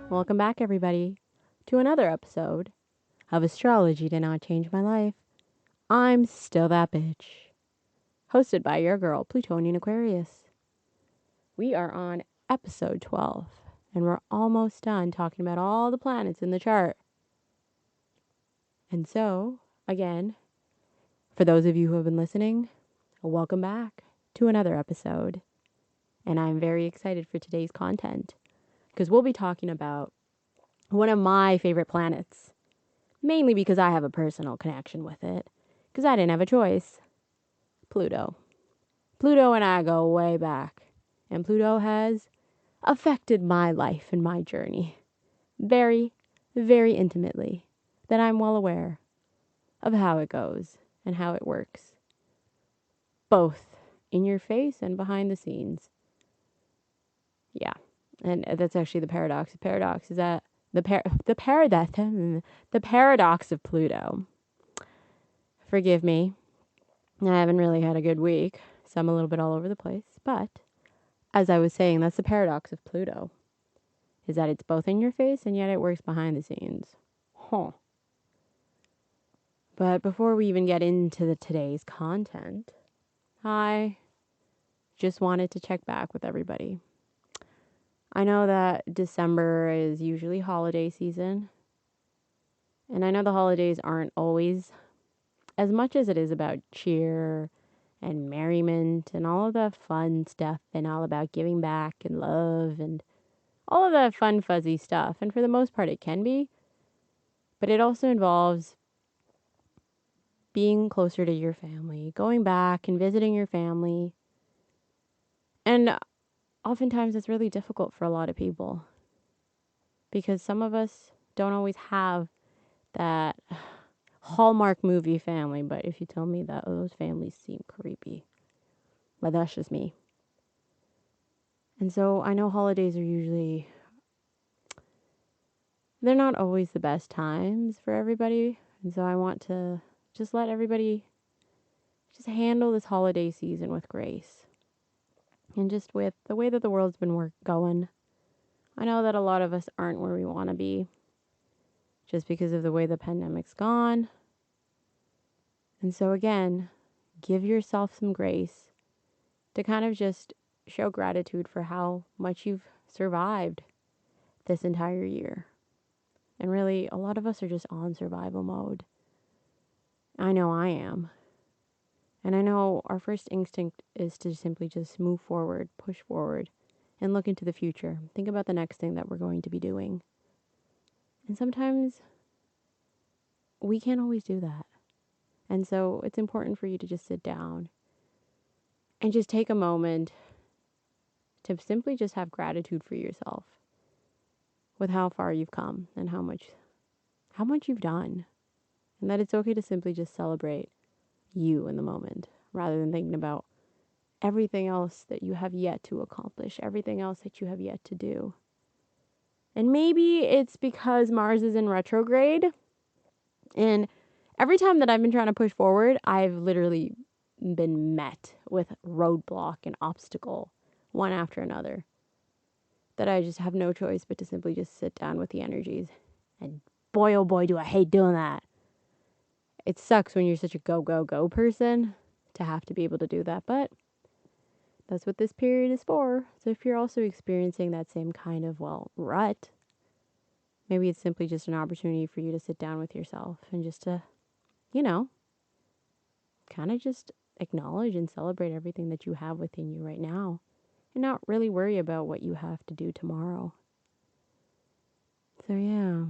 Welcome back, everybody, to another episode of Astrology Did Not Change My Life. I'm still that bitch. Hosted by your girl, Plutonian Aquarius. We are on episode 12, and we're almost done talking about all the planets in the chart. And so, again, for those of you who have been listening, welcome back to another episode. And I'm very excited for today's content because we'll be talking about one of my favorite planets, mainly because I have a personal connection with it, because I didn't have a choice. Pluto. Pluto and I go way back, and Pluto has affected my life and my journey very, very intimately, that I'm well aware of how it goes and how it works, both in your face and behind the scenes. Yeah, and that's actually the paradox. The paradox is that the paradox of Pluto. Forgive me, I haven't really had a good week, so I'm a little bit all over the place. But as I was saying, that's the paradox of Pluto, is that it's both in your face and yet it works behind the scenes. Huh. But before we even get into today's content, I just wanted to check back with everybody. I know that December is usually holiday season, and I know the holidays aren't always as much as it is about cheer and merriment and all of the fun stuff and all about giving back and love and all of that fun, fuzzy stuff. And for the most part, it can be. But it also involves being closer to your family, going back and visiting your family. And oftentimes it's really difficult for a lot of people because some of us don't always have that Hallmark movie family. But if you tell me that those families seem creepy, but that's just me. And so I know holidays are usually, they're not always the best times for everybody. And so I want to just let everybody just handle this holiday season with grace. And just with the way that the world's been going, I know that a lot of us aren't where we want to be just because of the way the pandemic's gone. And so again, give yourself some grace to kind of just show gratitude for how much you've survived this entire year. And really, a lot of us are just on survival mode. I know I am. And I know our first instinct is to simply just move forward, push forward, and look into the future. Think about the next thing that we're going to be doing. And sometimes we can't always do that. And so it's important for you to just sit down and just take a moment to simply just have gratitude for yourself with how far you've come and how much you've done. And that it's okay to simply just celebrate you in the moment rather than thinking about everything else that you have yet to accomplish, everything else that you have yet to do. And maybe it's because Mars is in retrograde, and every time that I've been trying to push forward, I've literally been met with roadblock and obstacle, one after another, that I just have no choice but to simply just sit down with the energies. And boy, oh boy, do I hate doing that. It sucks when you're such a go, go, go person to have to be able to do that, but that's what this period is for. So if you're also experiencing that same kind of, rut, maybe it's simply just an opportunity for you to sit down with yourself and just to, kind of just acknowledge and celebrate everything that you have within you right now and not really worry about what you have to do tomorrow. So yeah,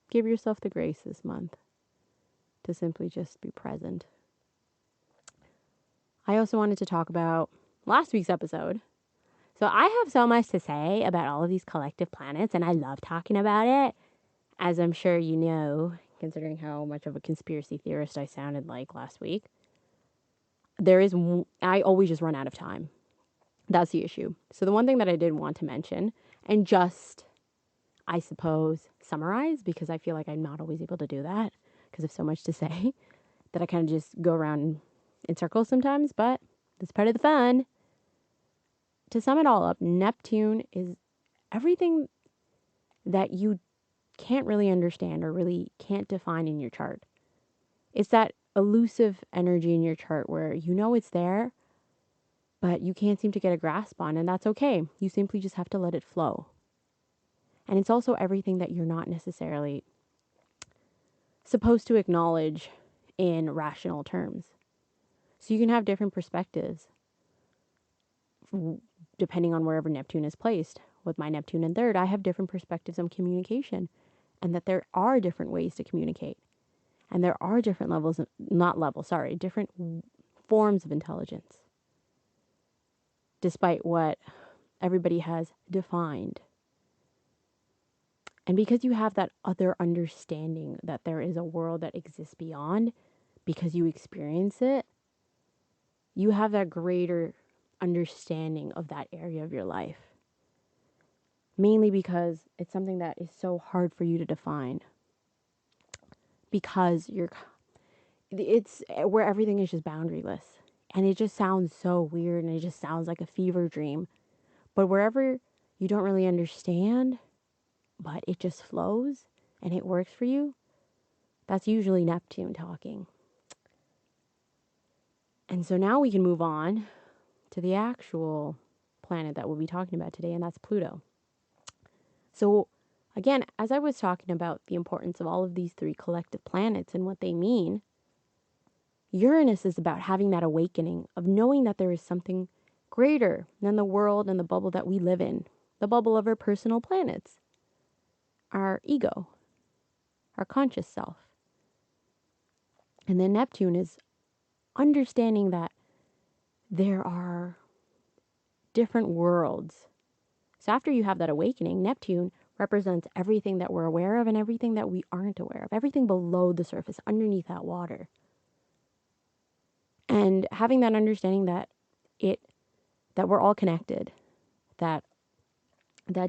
give yourself the grace this month to simply just be present. I also wanted to talk about last week's episode. So I have so much to say about all of these collective planets, and I love talking about it, as I'm sure you know, considering how much of a conspiracy theorist I sounded like last week. I always just run out of time. That's the issue. So the one thing that I did want to mention, and just, I suppose, summarize, because I feel like I'm not always able to do that, because I have so much to say, that I kind of just go around in circles sometimes, but that's part of the fun. To sum it all up, Neptune is everything that you can't really understand or really can't define in your chart. It's that elusive energy in your chart where you know it's there, but you can't seem to get a grasp on, and that's okay. You simply just have to let it flow. And it's also everything that you're not necessarily supposed to acknowledge in rational terms. So you can have different perspectives depending on wherever Neptune is placed. With my Neptune in third, I have different perspectives on communication, and that there are different ways to communicate. And there are different levels, different forms of intelligence, despite what everybody has defined. And because you have that other understanding that there is a world that exists beyond, because you experience it, you have that greater understanding of that area of your life. Mainly because it's something that is so hard for you to define. Because it's where everything is just boundaryless. And it just sounds so weird, and it just sounds like a fever dream. But wherever you don't really understand, but it just flows and it works for you, that's usually Neptune talking. And so now we can move on to the actual planet that we'll be talking about today, and that's Pluto. So again, as I was talking about the importance of all of these three collective planets and what they mean, Uranus is about having that awakening of knowing that there is something greater than the world and the bubble that we live in, the bubble of our personal planets, our ego, our conscious self. And then Neptune is understanding that there are different worlds. So after you have that awakening, Neptune represents everything that we're aware of and everything that we aren't aware of, everything below the surface, underneath that water. And having that understanding that we're all connected, that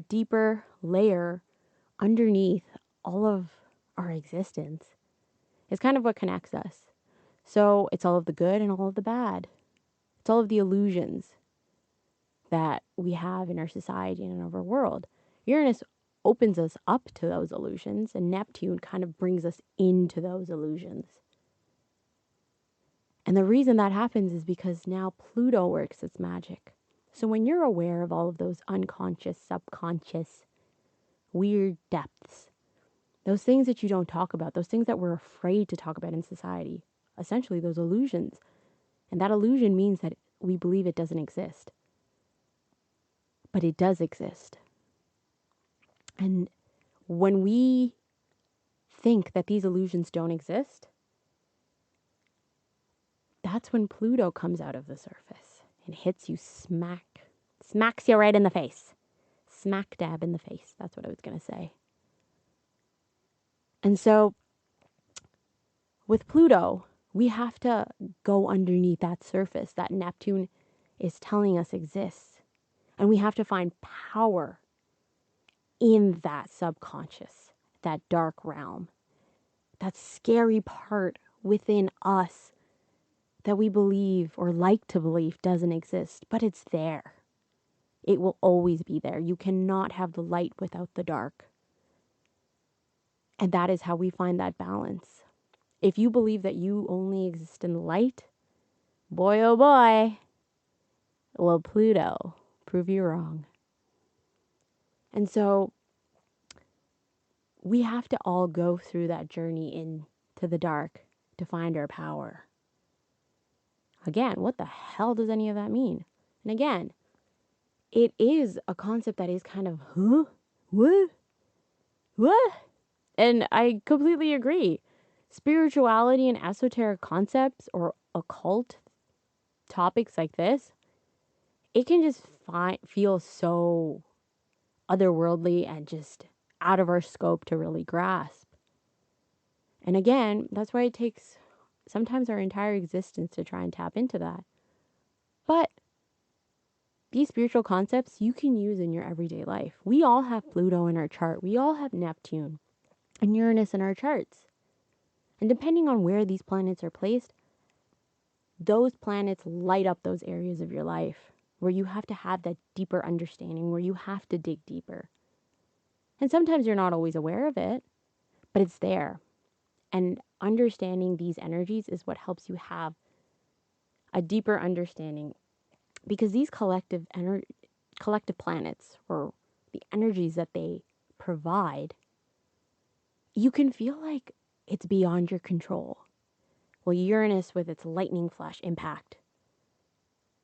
deeper layer underneath all of our existence is kind of what connects us. So it's all of the good and all of the bad. It's all of the illusions that we have in our society and in our world. Uranus opens us up to those illusions, and Neptune kind of brings us into those illusions. And the reason that happens is because now Pluto works its magic. So when you're aware of all of those unconscious, subconscious, weird depths, those things that you don't talk about, those things that we're afraid to talk about in society, essentially those illusions. And that illusion means that we believe it doesn't exist. But it does exist. And when we think that these illusions don't exist, that's when Pluto comes out of the surface and hits you smacks you right in the face. Smack dab in the face. That's what I was going to say. And so with Pluto, we have to go underneath that surface that Neptune is telling us exists. And we have to find power in that subconscious, that dark realm, that scary part within us that we believe or like to believe doesn't exist, but it's there. It will always be there. You cannot have the light without the dark. And that is how we find that balance. If you believe that you only exist in the light, boy oh boy, will Pluto prove you wrong. And so we have to all go through that journey into the dark to find our power. Again, what the hell does any of that mean? And again, it is a concept that is kind of, huh? What? What? And I completely agree. Spirituality and esoteric concepts or occult topics like this, it can just feel so otherworldly and just out of our scope to really grasp. And again, that's why it takes sometimes our entire existence to try and tap into that. But these spiritual concepts you can use in your everyday life. We all have Pluto in our chart. We all have Neptune and Uranus in our charts. And depending on where these planets are placed, those planets light up those areas of your life where you have to have that deeper understanding, where you have to dig deeper. And sometimes you're not always aware of it, but it's there. And understanding these energies is what helps you have a deeper understanding, because these collective planets, or the energies that they provide, you can feel like it's beyond your control. Well, Uranus with its lightning flash impact,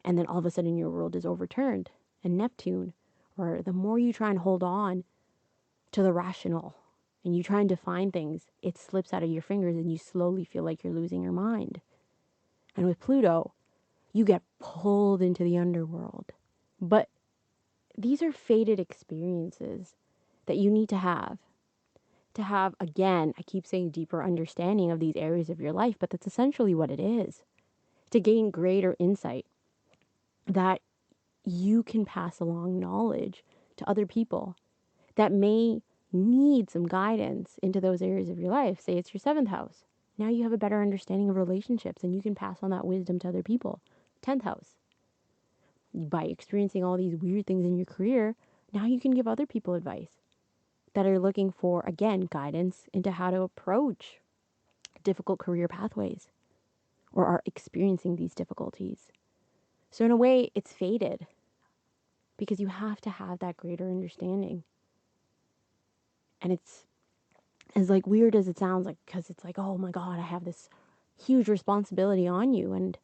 and then all of a sudden your world is overturned. And Neptune, or the more you try and hold on to the rational and you try and define things, it slips out of your fingers and you slowly feel like you're losing your mind. And with Pluto, you get pulled into the underworld. But these are fated experiences that you need to have. Again, I keep saying deeper understanding of these areas of your life, but that's essentially what it is. To gain greater insight that you can pass along knowledge to other people that may need some guidance into those areas of your life. Say it's your 7th house. Now you have a better understanding of relationships and you can pass on that wisdom to other people. 10th house. By experiencing all these weird things in your career, now you can give other people advice that are looking for, again, guidance into how to approach difficult career pathways or are experiencing these difficulties. So in a way, it's fated because you have to have that greater understanding. And it's as like weird as it sounds, like, because it's like, oh my God, I have this huge responsibility on you. And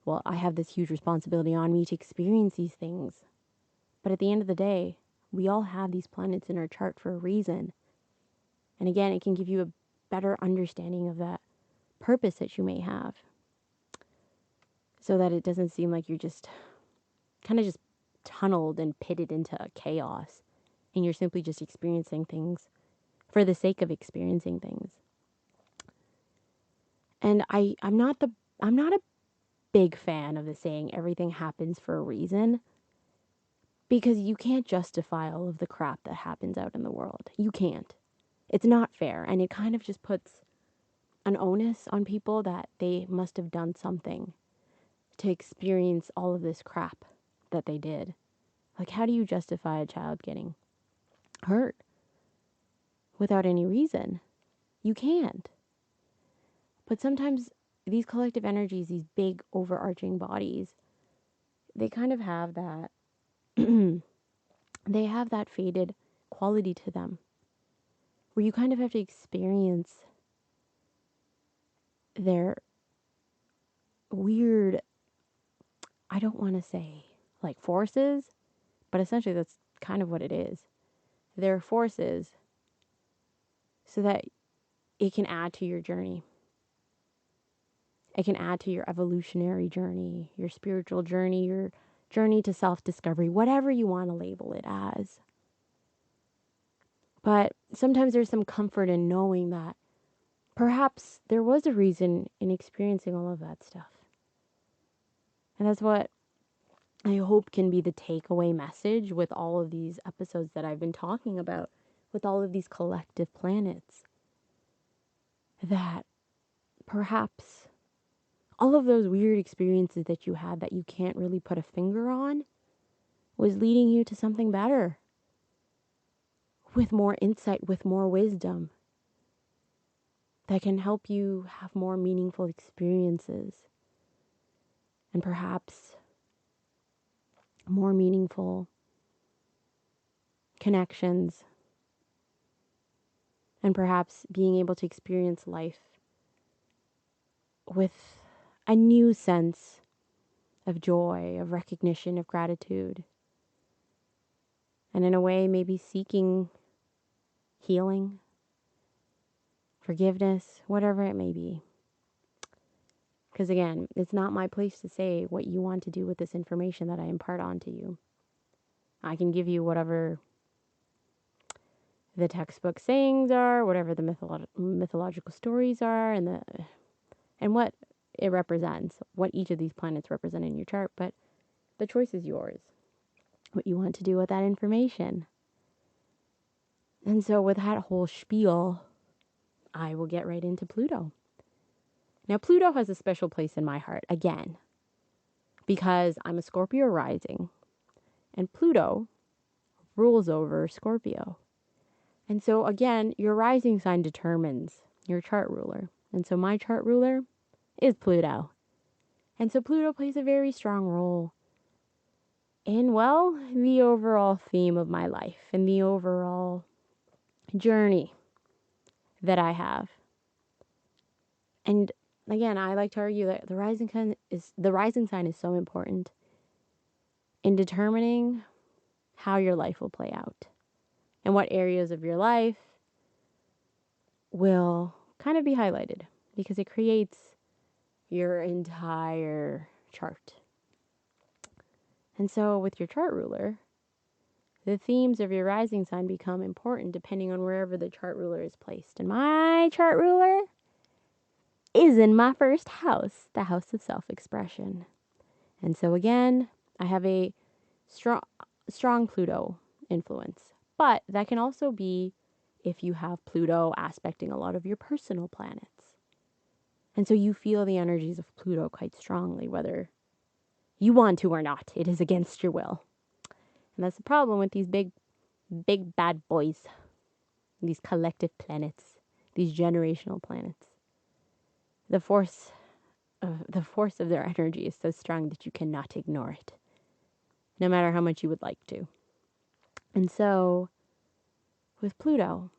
well, I have this huge responsibility on me to experience these things. But at the end of the day, we all have these planets in our chart for a reason. And again, it can give you a better understanding of that purpose that you may have, so that it doesn't seem like you're just kind of just tunneled and pitted into chaos and you're simply just experiencing things for the sake of experiencing things. And I'm not a big fan of the saying everything happens for a reason, because you can't justify all of the crap that happens out in the world. You can't. It's not fair, and it kind of just puts an onus on people that they must have done something to experience all of this crap that they did. Like, how do you justify a child getting hurt without any reason? You can't. But sometimes these collective energies, these big overarching bodies, they kind of have that they have that faded quality to them, where you kind of have to experience their weird, I don't want to say like forces, but essentially that's kind of what it is. Their forces, so that it can add to your journey. It can add to your evolutionary journey, your spiritual journey, your journey to self-discovery, whatever you want to label it as. But sometimes there's some comfort in knowing that perhaps there was a reason in experiencing all of that stuff. And that's what I hope can be the takeaway message with all of these episodes that I've been talking about, with all of these collective planets. That perhaps all of those weird experiences that you had that you can't really put a finger on was leading you to something better, with more insight, with more wisdom, that can help you have more meaningful experiences and perhaps more meaningful connections, and perhaps being able to experience life with a new sense of joy, of recognition, of gratitude, and in a way maybe seeking healing, forgiveness, whatever it may be. Because again, it's not my place to say what you want to do with this information that I impart onto you. I can give you whatever the textbook sayings are, whatever the mythological stories are, and what it represents, what each of these planets represent in your chart, but the choice is yours, what you want to do with that information. And so with that whole spiel, I will get right into Pluto. Now, Pluto has a special place in my heart, again, because I'm a Scorpio rising, and Pluto rules over Scorpio. And so again, your rising sign determines your chart ruler. And so my chart ruler is Pluto. And so Pluto plays a very strong role in, well, the overall theme of my life and the overall journey that I have. And again, I like to argue that the rising sign is so important in determining how your life will play out and what areas of your life will kind of be highlighted, because it creates your entire chart. And so with your chart ruler, the themes of your rising sign become important depending on wherever the chart ruler is placed. And my chart ruler is in my first house, the house of self-expression. And so again, I have a strong Pluto influence. But that can also be if you have Pluto aspecting a lot of your personal planets. And so you feel the energies of Pluto quite strongly, whether you want to or not. It is against your will. And that's the problem with these big bad boys, these collective planets, these generational planets. The force of their energy is so strong that you cannot ignore it, no matter how much you would like to. And so with Pluto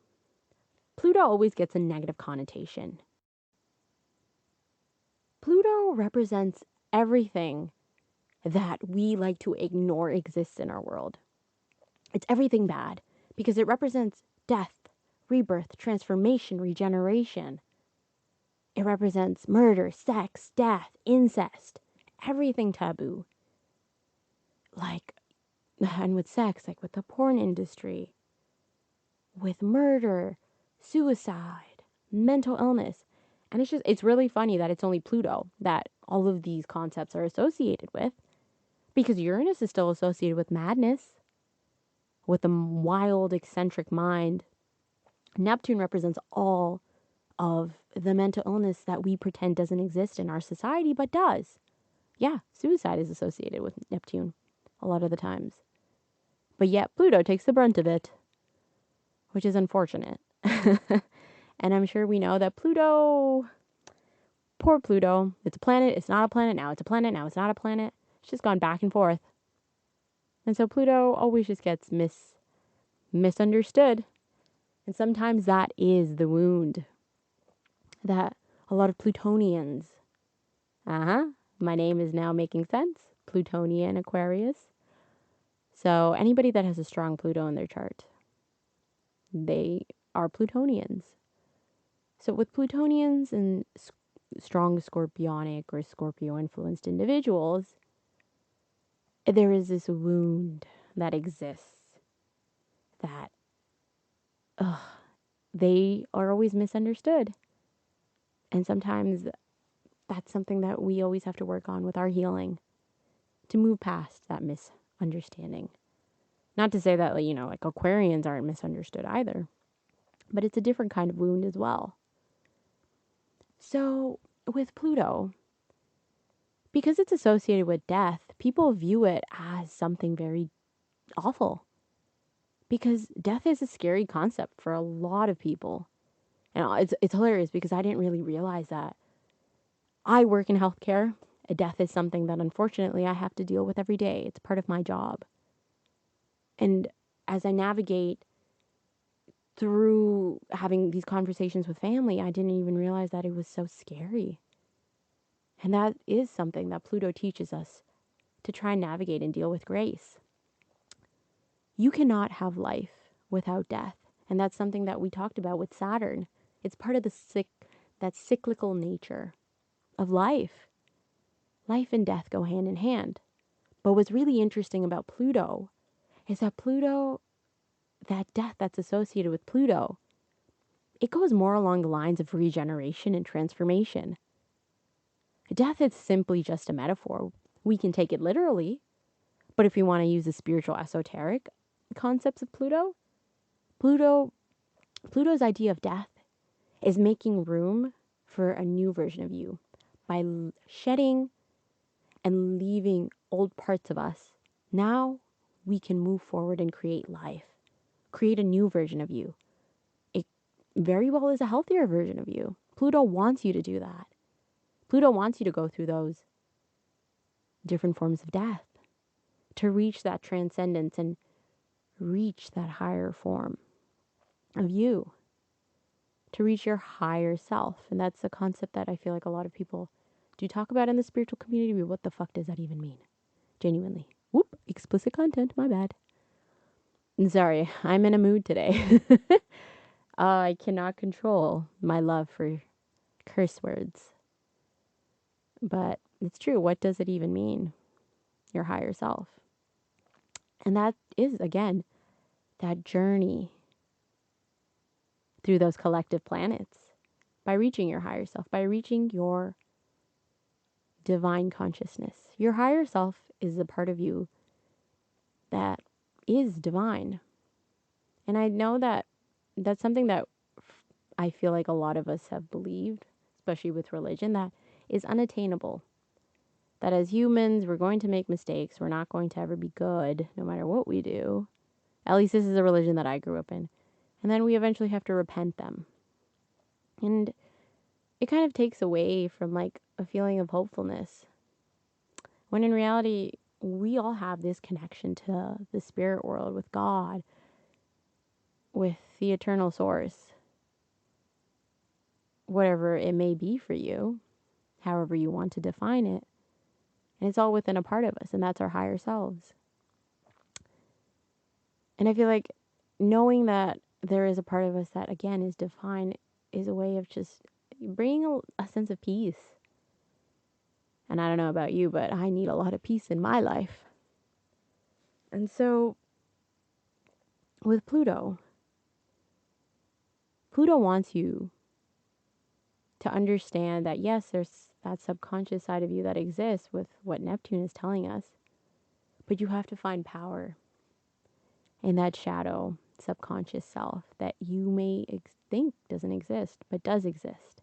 always gets a negative connotation. Pluto represents everything that we like to ignore exists in our world. It's everything bad because it represents death, rebirth, transformation, regeneration. It represents murder, sex, death, incest, everything taboo. Like, and with sex, like with the porn industry, with murder, suicide, mental illness. And it's really funny that it's only Pluto that all of these concepts are associated with, because Uranus is still associated with madness, with a wild, eccentric mind. Neptune represents all of the mental illness that we pretend doesn't exist in our society, but does. Yeah, suicide is associated with Neptune a lot of the times. But yet Pluto takes the brunt of it, which is unfortunate. And I'm sure we know that Pluto, poor Pluto, it's a planet, it's not a planet, now it's a planet, now it's not a planet. It's just gone back and forth. And so Pluto always just gets misunderstood. And sometimes that is the wound that a lot of Plutonians, my name is now making sense, Plutonian Aquarius. So anybody that has a strong Pluto in their chart, they are Plutonians. So with Plutonians and strong Scorpionic or Scorpio influenced individuals, there is this wound that exists that they are always misunderstood. And sometimes that's something that we always have to work on with our healing to move past that misunderstanding. Not to say that, like Aquarians aren't misunderstood either, but it's a different kind of wound as well. So with Pluto, because it's associated with death, people view it as something very awful, because death is a scary concept for a lot of people. And it's hilarious because I didn't really realize that. I work in healthcare. Death is something that unfortunately I have to deal with every day. It's part of my job. And as I navigate through having these conversations with family, I didn't even realize that it was so scary. And that is something that Pluto teaches us to try and navigate and deal with grace. You cannot have life without death. And that's something that we talked about with Saturn. It's part of that cyclical nature of life. Life and death go hand in hand. But what's really interesting about Pluto is that that death that's associated with Pluto, it goes more along the lines of regeneration and transformation. Death is simply just a metaphor. We can take it literally, but if we want to use the spiritual esoteric concepts of Pluto's idea of death is making room for a new version of you by shedding and leaving old parts of us. Now we can move forward and create life, create a new version of you. very well is a healthier version of you. Pluto wants you to do that. Pluto wants you to go through those different forms of death, to reach that transcendence and reach that higher form of you, to reach your higher self. And that's a concept that I feel like a lot of people do talk about in the spiritual community, but what the fuck does that even mean? Genuinely. Whoop, explicit content, my bad. Sorry, I'm in a mood today. I cannot control my love for curse words. But it's true. What does it even mean? Your higher self. And that is, again, that journey through those collective planets by reaching your higher self, by reaching your divine consciousness. Your higher self is a part of you that is divine. And I know that that's something that I feel like a lot of us have believed, especially with religion, that is unattainable. That as humans, we're going to make mistakes. We're not going to ever be good no matter what we do. At least this is a religion that I grew up in. And then we eventually have to repent them. And it kind of takes away from like a feeling of hopefulness. When in reality, we all have this connection to the spirit world, with God, with the eternal source. Whatever it may be for you, however you want to define it. And it's all within a part of us, and that's our higher selves. And I feel like knowing that there is a part of us that, again, is defined is a way of just bringing a sense of peace. And I don't know about you, but I need a lot of peace in my life. And so with Pluto wants you to understand that, yes, there's that subconscious side of you that exists with what Neptune is telling us. But you have to find power in that shadow subconscious self that you may think doesn't exist, but does exist.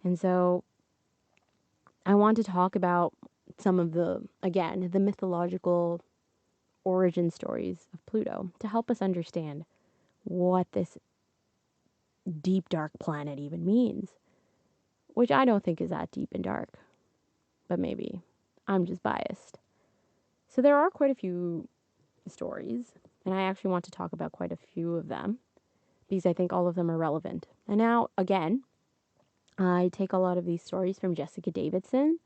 And so I want to talk about some of the mythological origin stories of Pluto to help us understand what this deep, dark planet even means, which I don't think is that deep and dark, but maybe I'm just biased. So there are quite a few stories, and I actually want to talk about quite a few of them because I think all of them are relevant. And now, again, I take a lot of these stories from Jessica Davidson.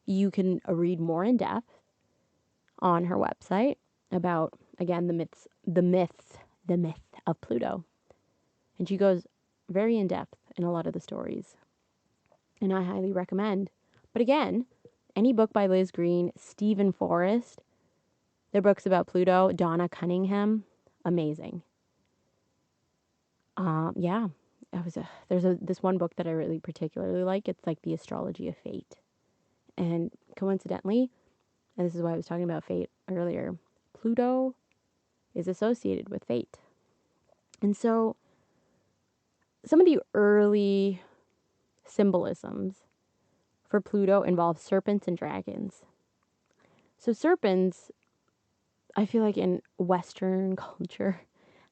You can read more in depth on her website about, again, the myth of Pluto. And she goes very in depth in a lot of the stories. And I highly recommend. But again, any book by Liz Green, Stephen Forrest, their books about Pluto, Donna Cunningham, amazing. Yeah, there's this one book that I really particularly like. It's like the astrology of fate. And coincidentally, and this is why I was talking about fate earlier, Pluto is associated with fate. And so some of the early symbolisms for Pluto involve serpents and dragons. So serpents, I feel like in Western culture,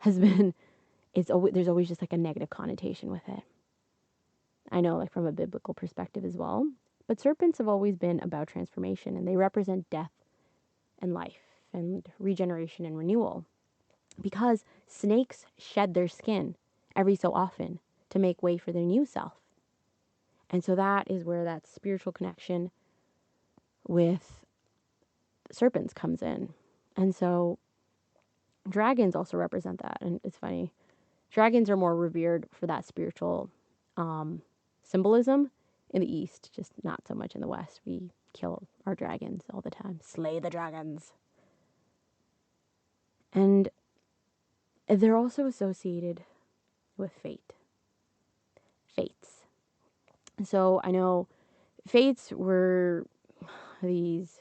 there's always just like a negative connotation with it. I know, like from a biblical perspective as well. But serpents have always been about transformation, and they represent death and life and regeneration and renewal. Because snakes shed their skin every so often to make way for their new self. And so that is where that spiritual connection with serpents comes in. And so dragons also represent that. And it's funny. Dragons are more revered for that spiritual symbolism in the East, just not so much in the West. We kill our dragons all the time. Slay the dragons. And they're also associated with fate. Fates. So I know fates were these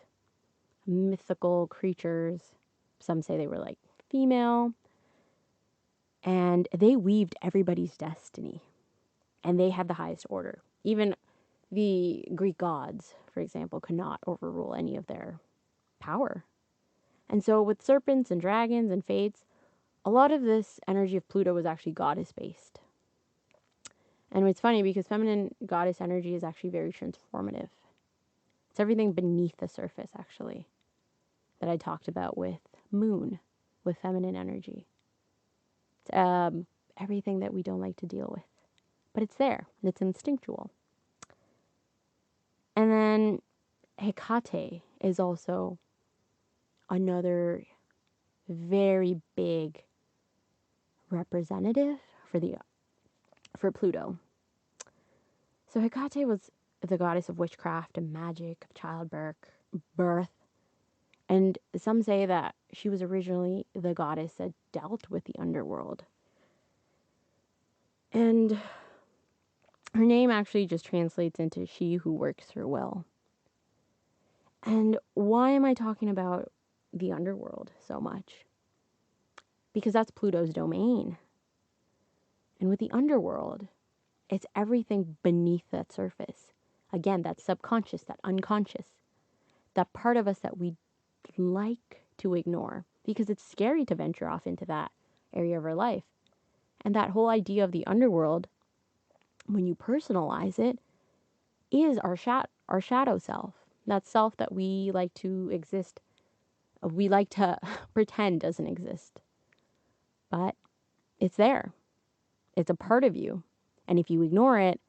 mythical creatures. Some say they were like female. And they weaved everybody's destiny. And they had the highest order. Even the Greek gods, for example, could not overrule any of their power. And so with serpents and dragons and fates, a lot of this energy of Pluto was actually goddess based. And it's funny because feminine goddess energy is actually very transformative. It's everything beneath the surface, actually, that I talked about with moon, with feminine energy. It's everything that we don't like to deal with. But it's there, and it's instinctual. And then Hecate is also another very big representative for Pluto. So Hecate was the goddess of witchcraft and magic, of birth, and some say that she was originally the goddess that dealt with the underworld. And her name actually just translates into she who works her will. And why am I talking about the underworld so much? Because that's Pluto's domain. And with the underworld, it's everything beneath that surface. Again, that subconscious, that unconscious, that part of us that we like to ignore because it's scary to venture off into that area of our life. And that whole idea of the underworld, when you personalize it, is our shadow self. That self that we like to exist, we like to pretend doesn't exist. But it's there. It's a part of you. And if you ignore it,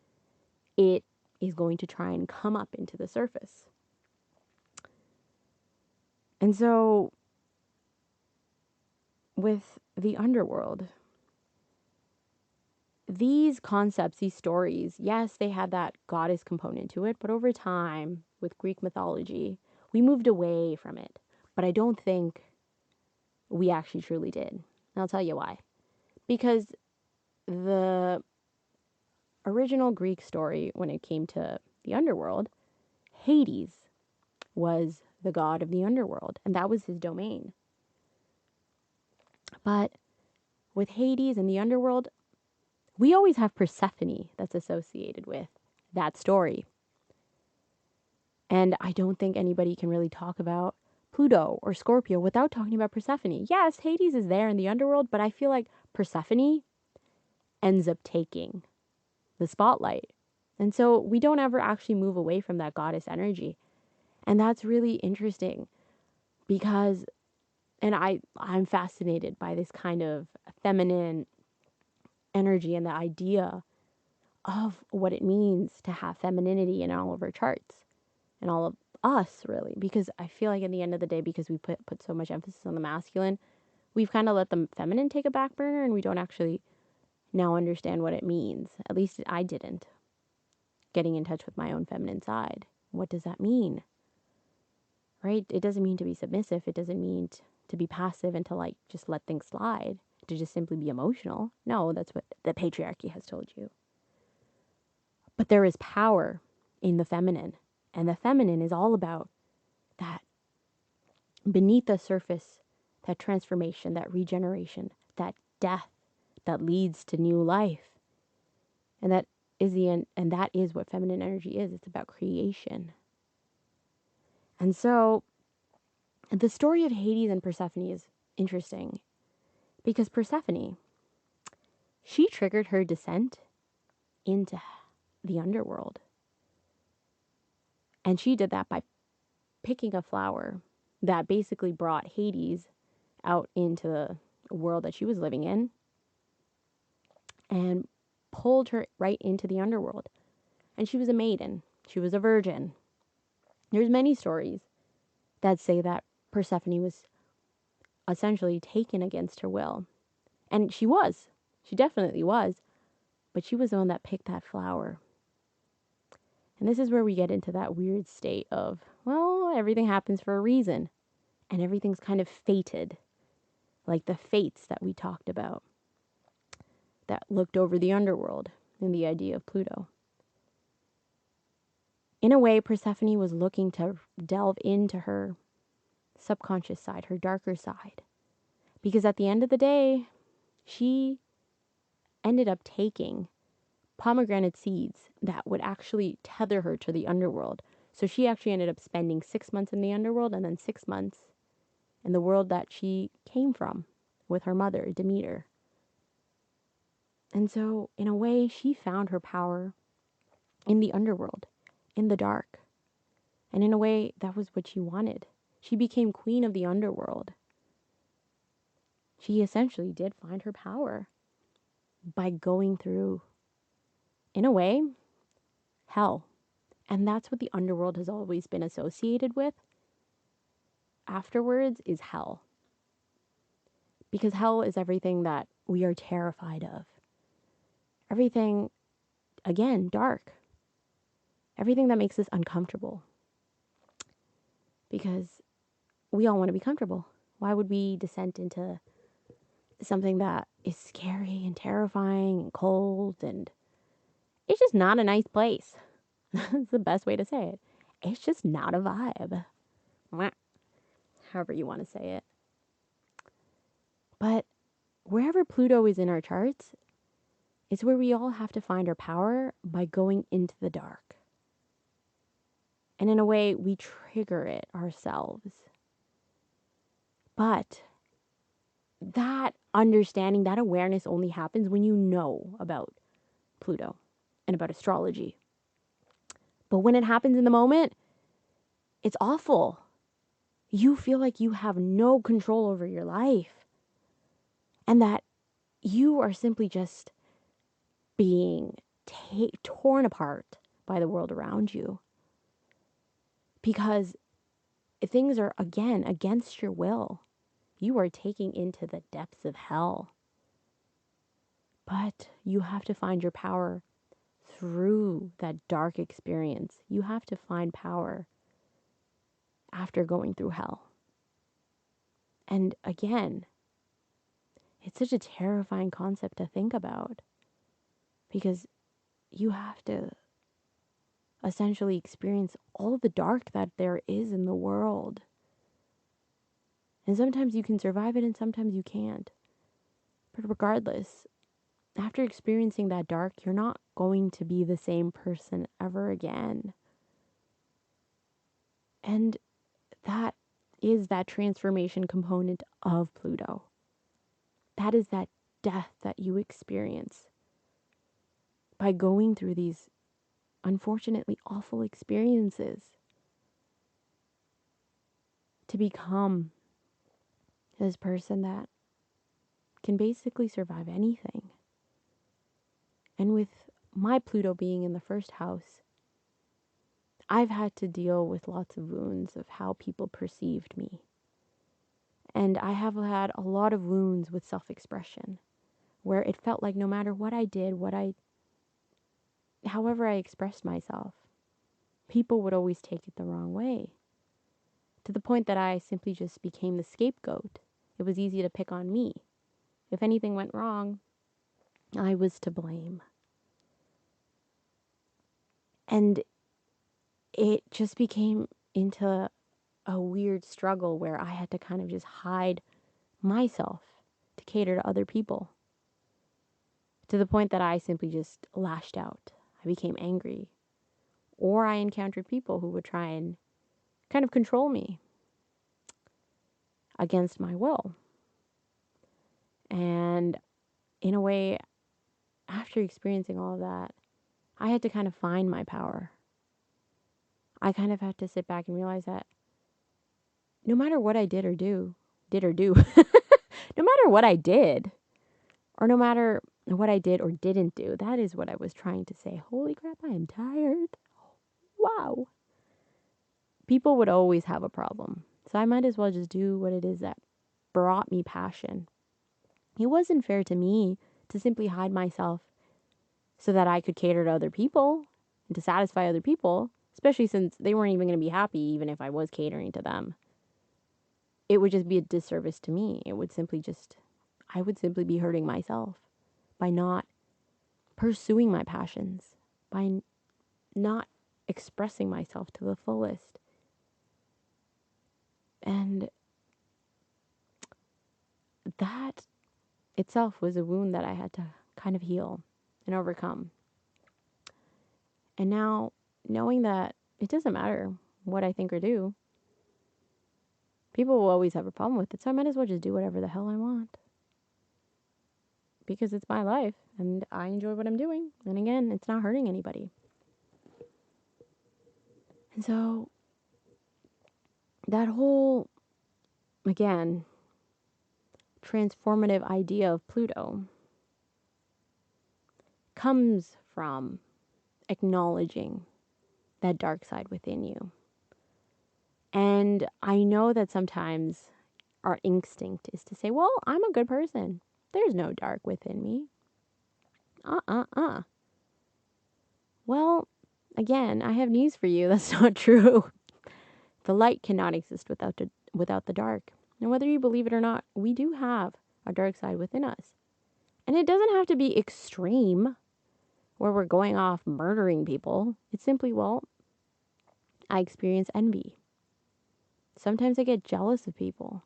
it is going to try and come up into the surface. And so, with the underworld, these concepts, these stories, yes, they had that goddess component to it, but over time, with Greek mythology, we moved away from it. But I don't think we actually truly did. And I'll tell you why. Because the original Greek story, when it came to the underworld, Hades was the god of the underworld, and that was his domain. But with Hades and the underworld, we always have Persephone that's associated with that story. And I don't think anybody can really talk about Pluto or Scorpio without talking about Persephone. Yes, Hades is there in the underworld, but I feel like Persephone ends up taking the spotlight. And so we don't ever actually move away from that goddess energy. And that's really interesting because, and I'm fascinated by this kind of feminine energy and the idea of what it means to have femininity in all of our charts and all of us, really. Because I feel like at the end of the day, because we put so much emphasis on the masculine, we've kind of let the feminine take a back burner, and we don't actually now understand what it means. At least I didn't. Getting in touch with my own feminine side. What does that mean? Right? It doesn't mean to be submissive. It doesn't mean to be passive and to like just let things slide, to just simply be emotional. No, that's what the patriarchy has told you. But there is power in the feminine. And the feminine is all about that beneath the surface, that transformation, that regeneration, that death that leads to new life. And that is the end, and that is what feminine energy is. It's about creation. And so the story of Hades and Persephone is interesting because Persephone, she triggered her descent into the underworld. And she did that by picking a flower that basically brought Hades out into the world that she was living in and pulled her right into the underworld. And she was a maiden. She was a virgin. There's many stories that say that Persephone was essentially taken against her will. And she was. She definitely was. But she was the one that picked that flower. And this is where we get into that weird state of, well, everything happens for a reason. And everything's kind of fated. Like the fates that we talked about. That looked over the underworld and the idea of Pluto. In a way, Persephone was looking to delve into her subconscious side, her darker side. Because at the end of the day, she ended up taking pomegranate seeds that would actually tether her to the underworld. So she actually ended up spending 6 months in the underworld and then 6 months in the world that she came from. with her mother, Demeter. And so, in a way, she found her power in the underworld, in the dark. And in a way, that was what she wanted. She became queen of the underworld. She essentially did find her power by going through, in a way, hell. And that's what the underworld has always been associated with. Afterwards is hell. Because hell is everything that we are terrified of. Everything, again, dark. Everything that makes us uncomfortable. Because we all want to be comfortable. Why would we descend into something that is scary and terrifying and cold, and it's just not a nice place? That's the best way to say it. It's just not a vibe. However you want to say it. But wherever Pluto is in our charts, it's where we all have to find our power by going into the dark. And in a way, we trigger it ourselves. But that understanding, that awareness only happens when you know about Pluto and about astrology. But when it happens in the moment, it's awful. You feel like you have no control over your life. And that you are simply just being torn apart by the world around you. Because things are, again, against your will. You are taking into the depths of hell. But you have to find your power through that dark experience. You have to find power after going through hell. And again, it's such a terrifying concept to think about. Because you have to essentially experience all of the dark that there is in the world. And sometimes you can survive it and sometimes you can't. But regardless, after experiencing that dark, you're not going to be the same person ever again. And that is that transformation component of Pluto. That is that death that you experience by going through these unfortunately awful experiences to become this person that can basically survive anything. And with my Pluto being in the first house, I've had to deal with lots of wounds of how people perceived me. And I have had a lot of wounds with self-expression, where it felt like no matter what I did, however I expressed myself, people would always take it the wrong way. To the point that I simply just became the scapegoat. It was easy to pick on me. If anything went wrong, I was to blame. And it just became into a weird struggle where I had to kind of just hide myself to cater to other people. To the point that I simply just lashed out. I became angry. Or I encountered people who would try and kind of control me against my will. And in a way, after experiencing all of that, I had to kind of find my power. I kind of had to sit back and realize that no matter what I did or do, no matter what I did, or no matter what I did or didn't do, that is what I was trying to say. Holy crap, I am tired. Wow. People would always have a problem. So I might as well just do what it is that brought me passion. It wasn't fair to me to simply hide myself so that I could cater to other people and to satisfy other people, especially since they weren't even going to be happy even if I was catering to them. It would just be a disservice to me. I would simply be hurting myself by not pursuing my passions, by not expressing myself to the fullest. And that itself was a wound that I had to kind of heal and overcome. And now, knowing that it doesn't matter what I think or do, people will always have a problem with it, so I might as well just do whatever the hell I want. because it's my life and I enjoy what I'm doing. And again, it's not hurting anybody. And so that whole, again, transformative idea of Pluto comes from acknowledging that dark side within you. And I know that sometimes our instinct is to say, well, I'm a good person. There's no dark within me. Well, again, I have news for you. That's not true. The light cannot exist without the dark. And whether you believe it or not, we do have a dark side within us. And it doesn't have to be extreme, where we're going off murdering people. It's simply, well, I experience envy. Sometimes I get jealous of people.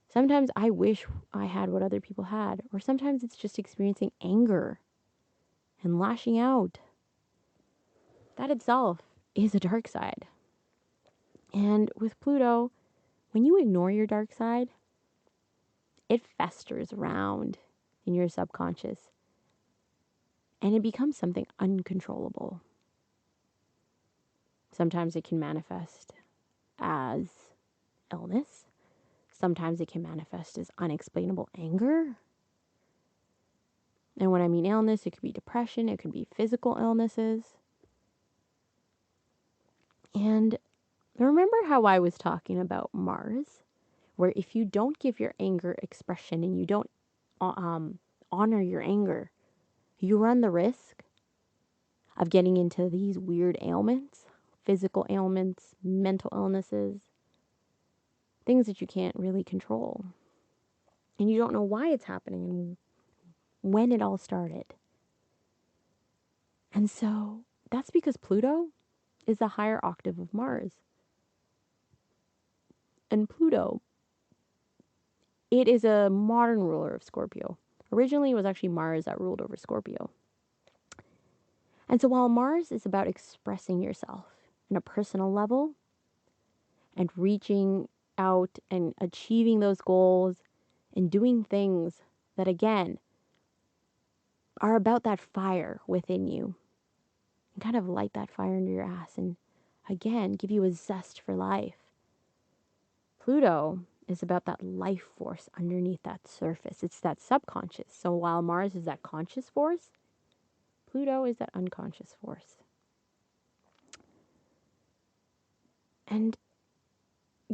Sometimes I wish I had what other people had. Or sometimes it's just experiencing anger and lashing out. That itself is a dark side. And with Pluto, when you ignore your dark side, it festers around in your subconscious and it becomes something uncontrollable. Sometimes it can manifest as illness. Sometimes it can manifest as unexplainable anger. And when I mean illness, it could be depression, it could be physical illnesses. And remember how I was talking about Mars, where if you don't give your anger expression and you don't honor your anger, you run the risk of getting into these weird ailments, physical ailments, mental illnesses, things that you can't really control. And you don't know why it's happening and when it all started. And so that's because Pluto is a higher octave of Mars. And Pluto, it is a modern ruler of Scorpio. Originally, it was actually Mars that ruled over Scorpio. And so while Mars is about expressing yourself in a personal level and reaching out and achieving those goals and doing things that, again, are about that fire within you and kind of light that fire under your ass and, again, give you a zest for life. Pluto is about that life force underneath that surface. It's that subconscious. So while Mars is that conscious force, Pluto is that unconscious force. And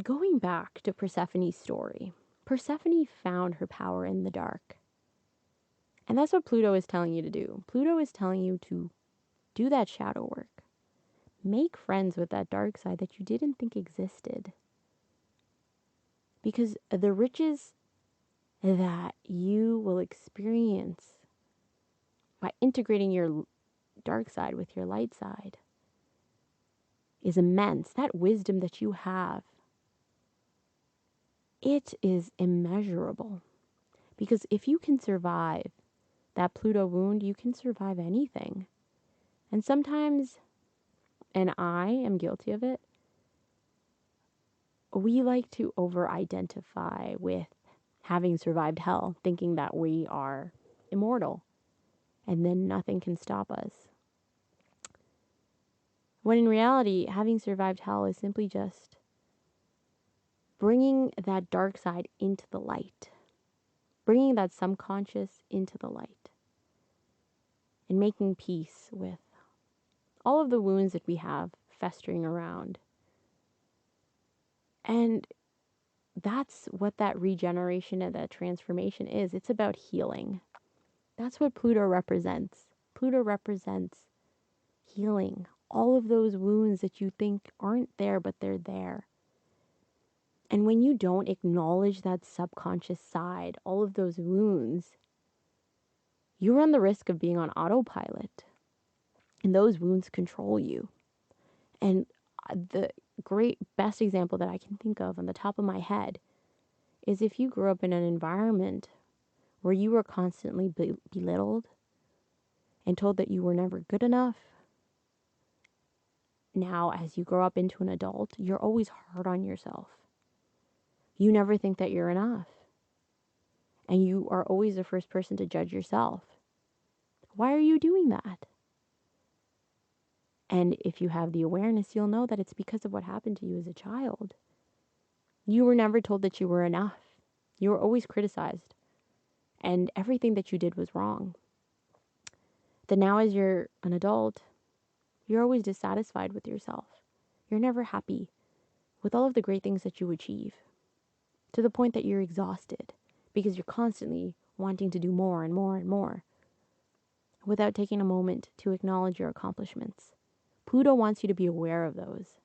going back to Persephone's story, Persephone found her power in the dark. And that's what Pluto is telling you to do. Pluto is telling you to do that shadow work. Make friends with that dark side that you didn't think existed. Because the riches that you will experience by integrating your dark side with your light side is immense. That wisdom that you have, it is immeasurable. Because if you can survive that Pluto wound, you can survive anything. And sometimes, and I am guilty of it, we like to over-identify with having survived hell, thinking that we are immortal and then nothing can stop us. When in reality, having survived hell is simply just bringing that dark side into the light, bringing that subconscious into the light, and making peace with all of the wounds that we have festering around. And that's what that regeneration and that transformation is. It's about healing. That's what Pluto represents. Pluto represents healing. All of those wounds that you think aren't there, but they're there. And when you don't acknowledge that subconscious side, all of those wounds, you run the risk of being on autopilot. And those wounds control you. And the best example that I can think of on the top of my head is if you grew up in an environment where you were constantly belittled and told that you were never good enough. Now, as you grow up into an adult, you're always hard on yourself. You never think that you're enough. And you are always the first person to judge yourself. Why are you doing that? And if you have the awareness, you'll know that it's because of what happened to you as a child. You were never told that you were enough. You were always criticized. And everything that you did was wrong. That now as you're an adult, you're always dissatisfied with yourself. You're never happy with all of the great things that you achieve, to the point that you're exhausted because you're constantly wanting to do more and more and more without taking a moment to acknowledge your accomplishments. Pluto wants you to be aware of those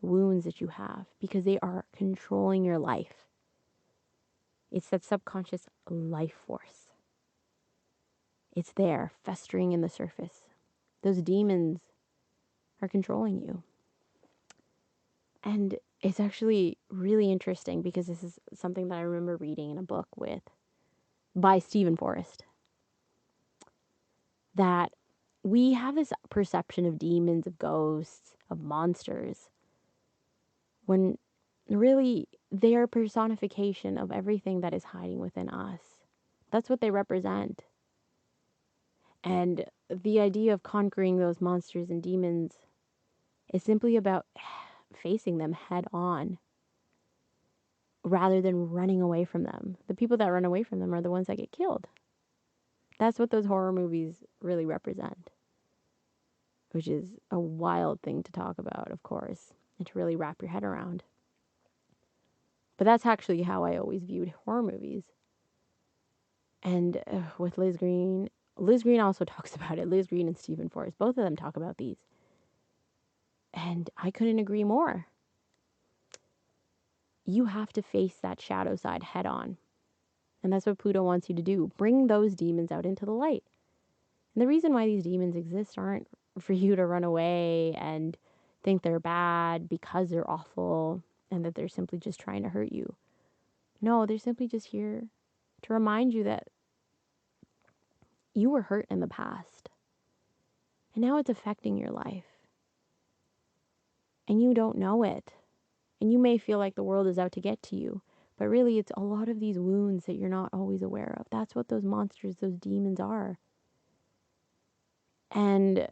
wounds that you have because they are controlling your life. It's that subconscious life force. It's there, festering in the surface. Those demons are controlling you. And it's actually really interesting because this is something that I remember reading in a book by Stephen Forrest. That we have this perception of demons, of ghosts, of monsters, when really they are a personification of everything that is hiding within us. That's what they represent. And the idea of conquering those monsters and demons is simply about facing them head on rather than running away from them. The people that run away from them are the ones that get killed. That's what those horror movies really represent, which is a wild thing to talk about, of course, and to really wrap your head around. But that's actually how I always viewed horror movies. And with Liz Green also talks about it. Liz Green and Stephen Forrest, both of them talk about these. And I couldn't agree more. You have to face that shadow side head on. And that's what Pluto wants you to do. Bring those demons out into the light. And the reason why these demons exist aren't for you to run away and think they're bad because they're awful and that they're simply just trying to hurt you. No, they're simply just here to remind you that you were hurt in the past. And now it's affecting your life. And you don't know it. And you may feel like the world is out to get to you. But really, it's a lot of these wounds that you're not always aware of. That's what those monsters, those demons are. And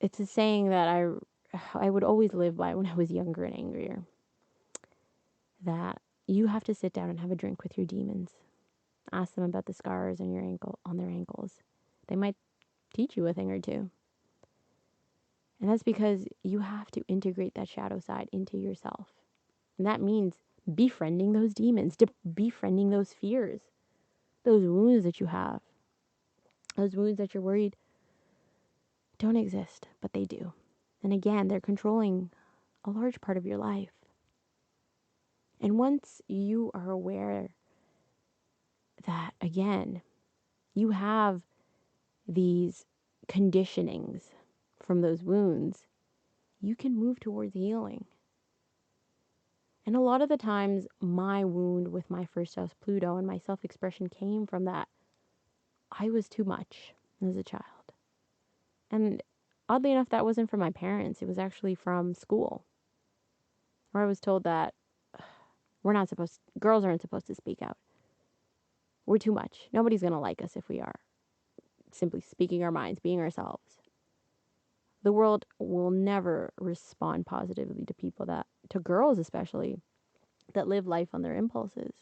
it's a saying that I would always live by when I was younger and angrier. That you have to sit down and have a drink with your demons. Ask them about the scars on their ankles. They might teach you a thing or two. And that's because you have to integrate that shadow side into yourself. And that means befriending those demons, befriending those fears, those wounds that you have, those wounds that you're worried don't exist, but they do. And again, they're controlling a large part of your life. And once you are aware that, again, you have these conditionings from those wounds, you can move towards healing. And a lot of the times, my wound with my first house, Pluto, and my self-expression came from that I was too much as a child. And oddly enough, that wasn't from my parents. It was actually from school, where I was told that girls aren't supposed to speak out. We're too much. Nobody's going to like us if we are simply speaking our minds, being ourselves. The world will never respond positively to people to girls especially, that live life on their impulses.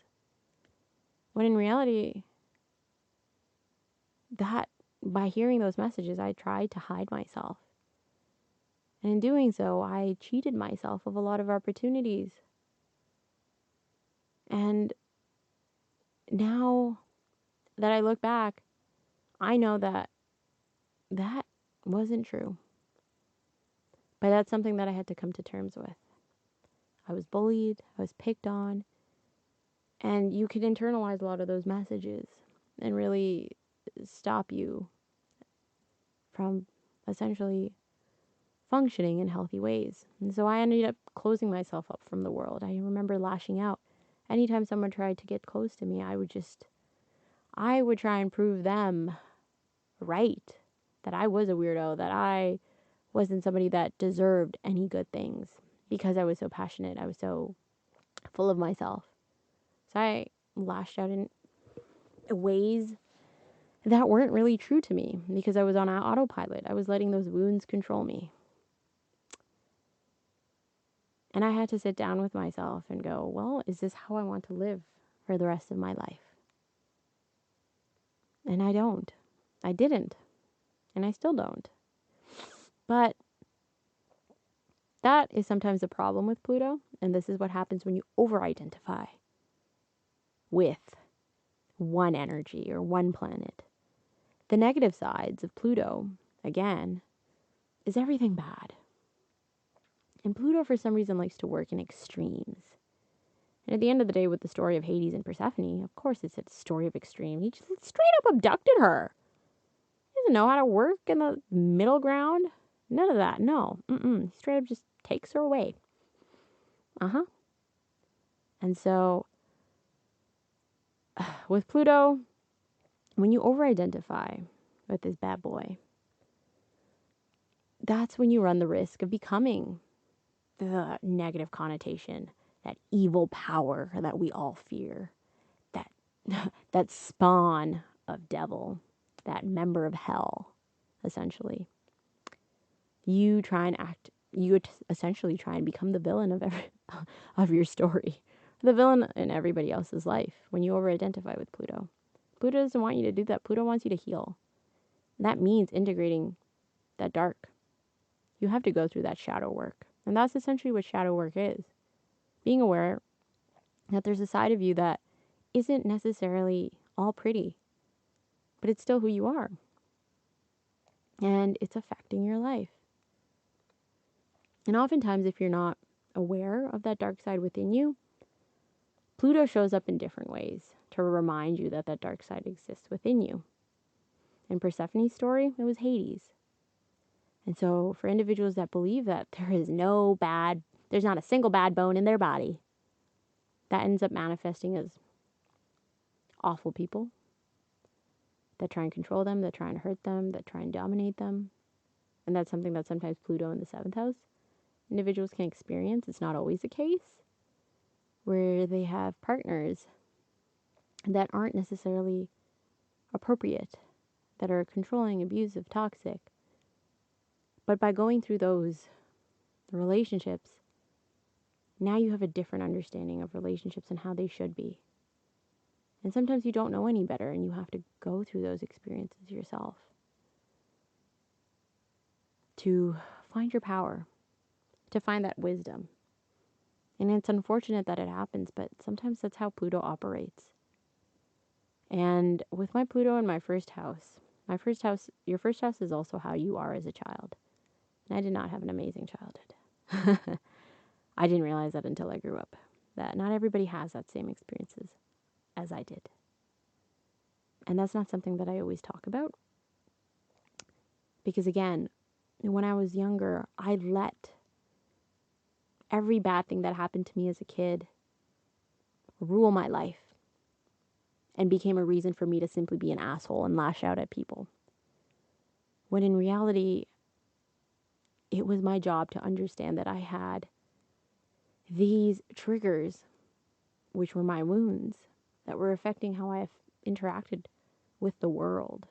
When in reality, that by hearing those messages, I tried to hide myself. And in doing so, I cheated myself of a lot of opportunities. And now that I look back, I know that wasn't true. But that's something that I had to come to terms with. I was bullied, I was picked on, and you can internalize a lot of those messages and really stop you from essentially functioning in healthy ways. And so I ended up closing myself up from the world. I remember lashing out. Anytime someone tried to get close to me, I would try and prove them right, that I was a weirdo, that I wasn't somebody that deserved any good things because I was so passionate. I was so full of myself. So lashed out in ways that weren't really true to me because I was on autopilot. I was letting those wounds control me. And I had to sit down with myself and go, well, is this how I want to live for the rest of my life? And I don't. I didn't. And I still don't. But that is sometimes a problem with Pluto. And this is what happens when you over-identify with one energy or one planet. The negative sides of Pluto, again, is everything bad. And Pluto, for some reason, likes to work in extremes. And at the end of the day, with the story of Hades and Persephone, of course it's a story of extreme. He just straight up abducted her. He doesn't know how to work in the middle ground. None of that. No. He straight up just takes her away. And so, with Pluto, when you over-identify with this bad boy, that's when you run the risk of becoming the negative connotation, that evil power that we all fear, that that spawn of devil, that member of hell, essentially. You essentially try and become the villain of your story, the villain in everybody else's life when you over-identify with Pluto. Pluto doesn't want you to do that. Pluto wants you to heal. And that means integrating that dark. You have to go through that shadow work. And that's essentially what shadow work is. Being aware that there's a side of you that isn't necessarily all pretty, but it's still who you are. And it's affecting your life. And oftentimes, if you're not aware of that dark side within you, Pluto shows up in different ways to remind you that that dark side exists within you. In Persephone's story, it was Hades. And so for individuals that believe that there's not a single bad bone in their body, that ends up manifesting as awful people that try and control them, that try and hurt them, that try and dominate them. And that's something that sometimes Pluto in the 7th house individuals can experience. It's not always the case, where they have partners that aren't necessarily appropriate, that are controlling, abusive, toxic. But by going through those relationships, now you have a different understanding of relationships and how they should be. And sometimes you don't know any better and you have to go through those experiences yourself to find your power, to find that wisdom. And it's unfortunate that it happens, but sometimes that's how Pluto operates. And with my Pluto in my first house, your first house is also how you are as a child. And I did not have an amazing childhood. I didn't realize that until I grew up, that not everybody has that same experiences as I did. And that's not something that I always talk about. Because again, when I was younger, I let every bad thing that happened to me as a kid rule my life and became a reason for me to simply be an asshole and lash out at people. When in reality, it was my job to understand that I had these triggers, which were my wounds, that were affecting how I interacted with the world.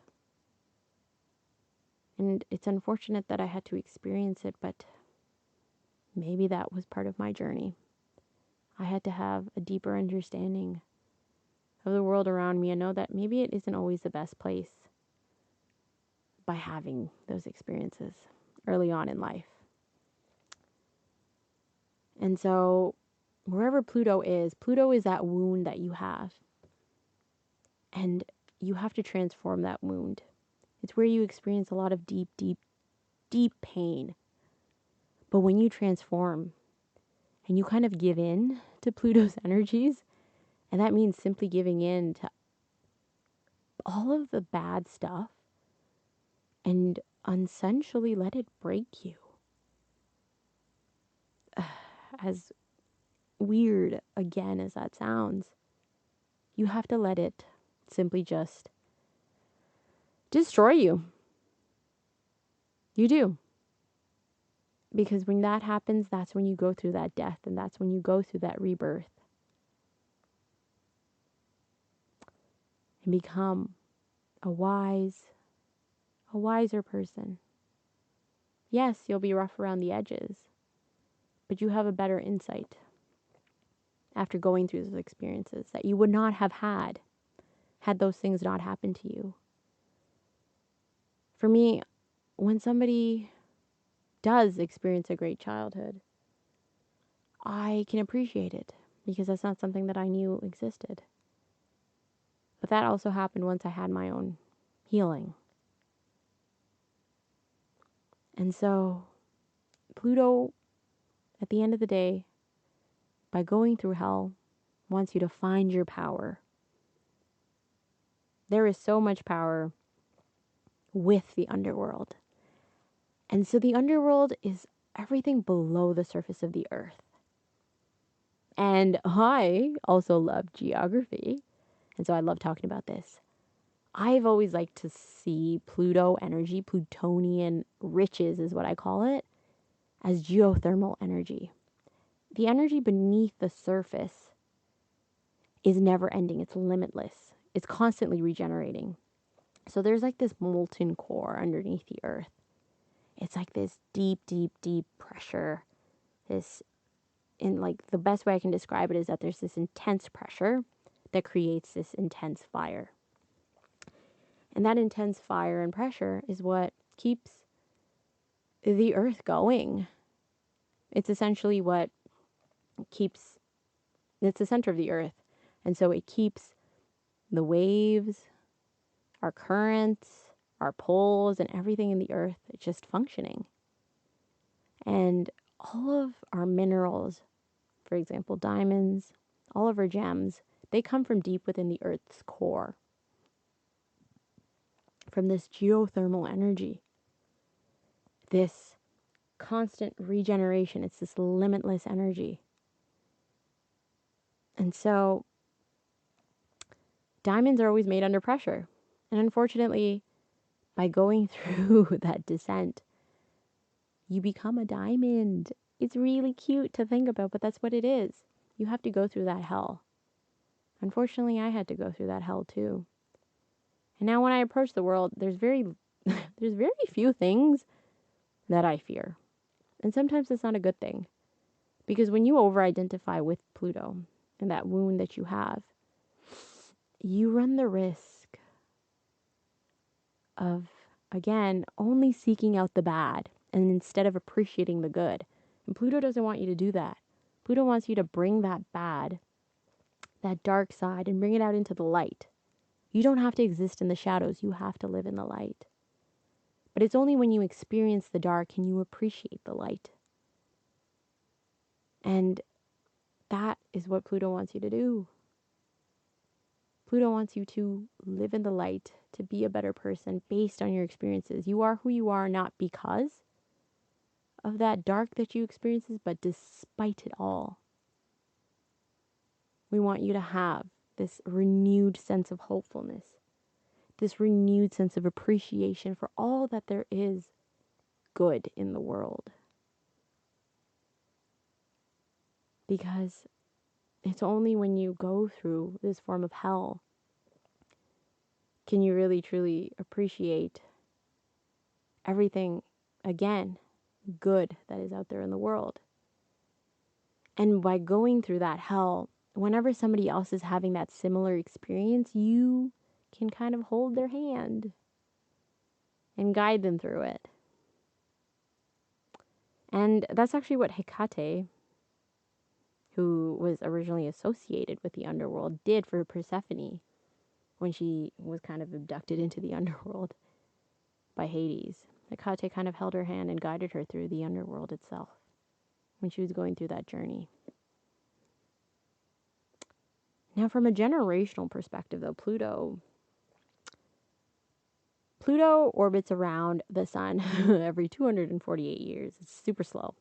And it's unfortunate that I had to experience it, but maybe that was part of my journey. I had to have a deeper understanding of the world around me and know that maybe it isn't always the best place by having those experiences early on in life. And so wherever Pluto is that wound that you have. And you have to transform that wound. It's where you experience a lot of deep, deep, deep pain. But when you transform and you kind of give in to Pluto's energies, and that means simply giving in to all of the bad stuff and essentially let it break you. As weird, again, as that sounds, you have to let it simply just destroy you. You do. Because when that happens, that's when you go through that death and that's when you go through that rebirth. and become a wiser person. Yes, you'll be rough around the edges, but you have a better insight after going through those experiences that you would not have had those things not happened to you. For me, when somebody does experience a great childhood, I can appreciate it because that's not something that I knew existed. But that also happened once I had my own healing. And so, Pluto, at the end of the day, by going through hell, wants you to find your power. There is so much power with the underworld. And so the underworld is everything below the surface of the earth. And I also love geography. And so I love talking about this. I've always liked to see Pluto energy, Plutonian riches is what I call it, as geothermal energy. The energy beneath the surface is never ending. It's limitless. It's constantly regenerating. So there's like this molten core underneath the earth. It's like this deep, deep, deep pressure. And like the best way I can describe it is that there's this intense pressure that creates this intense fire. And that intense fire and pressure is what keeps the earth going. It's essentially what keeps, it's the center of the earth. And so it keeps the waves, our currents, our poles, and everything in the earth just functioning. And all of our minerals, for example, diamonds, all of our gems, they come from deep within the earth's core, from this geothermal energy, this constant regeneration. It's this limitless energy. And so diamonds are always made under pressure. And unfortunately, by going through that descent, you become a diamond. It's really cute to think about, but that's what it is. You have to go through that hell. Unfortunately, I had to go through that hell too. And now when I approach the world, there's very few things that I fear. And sometimes it's not a good thing. Because when you over-identify with Pluto and that wound that you have, you run the risk of, again, only seeking out the bad and instead of appreciating the good. And Pluto doesn't want you to do that. Pluto wants you to bring that bad, that dark side, and bring it out into the light. You don't have to exist in the shadows. You have to live in the light. But it's only when you experience the dark can you appreciate the light. And that is what Pluto wants you to do. Pluto wants you to live in the light, to be a better person based on your experiences. You are who you are not because of that dark that you experience, but despite it all. We want you to have this renewed sense of hopefulness, this renewed sense of appreciation for all that there is good in the world. Because it's only when you go through this form of hell can you really truly appreciate everything, again, good that is out there in the world. And by going through that hell, whenever somebody else is having that similar experience, you can kind of hold their hand and guide them through it. And that's actually what Hecate, who was originally associated with the underworld, did for Persephone when she was kind of abducted into the underworld by Hades. Hecate kind of held her hand and guided her through the underworld itself when she was going through that journey. Now, from a generational perspective, though, Pluto orbits around the sun every 248 years. It's super slow.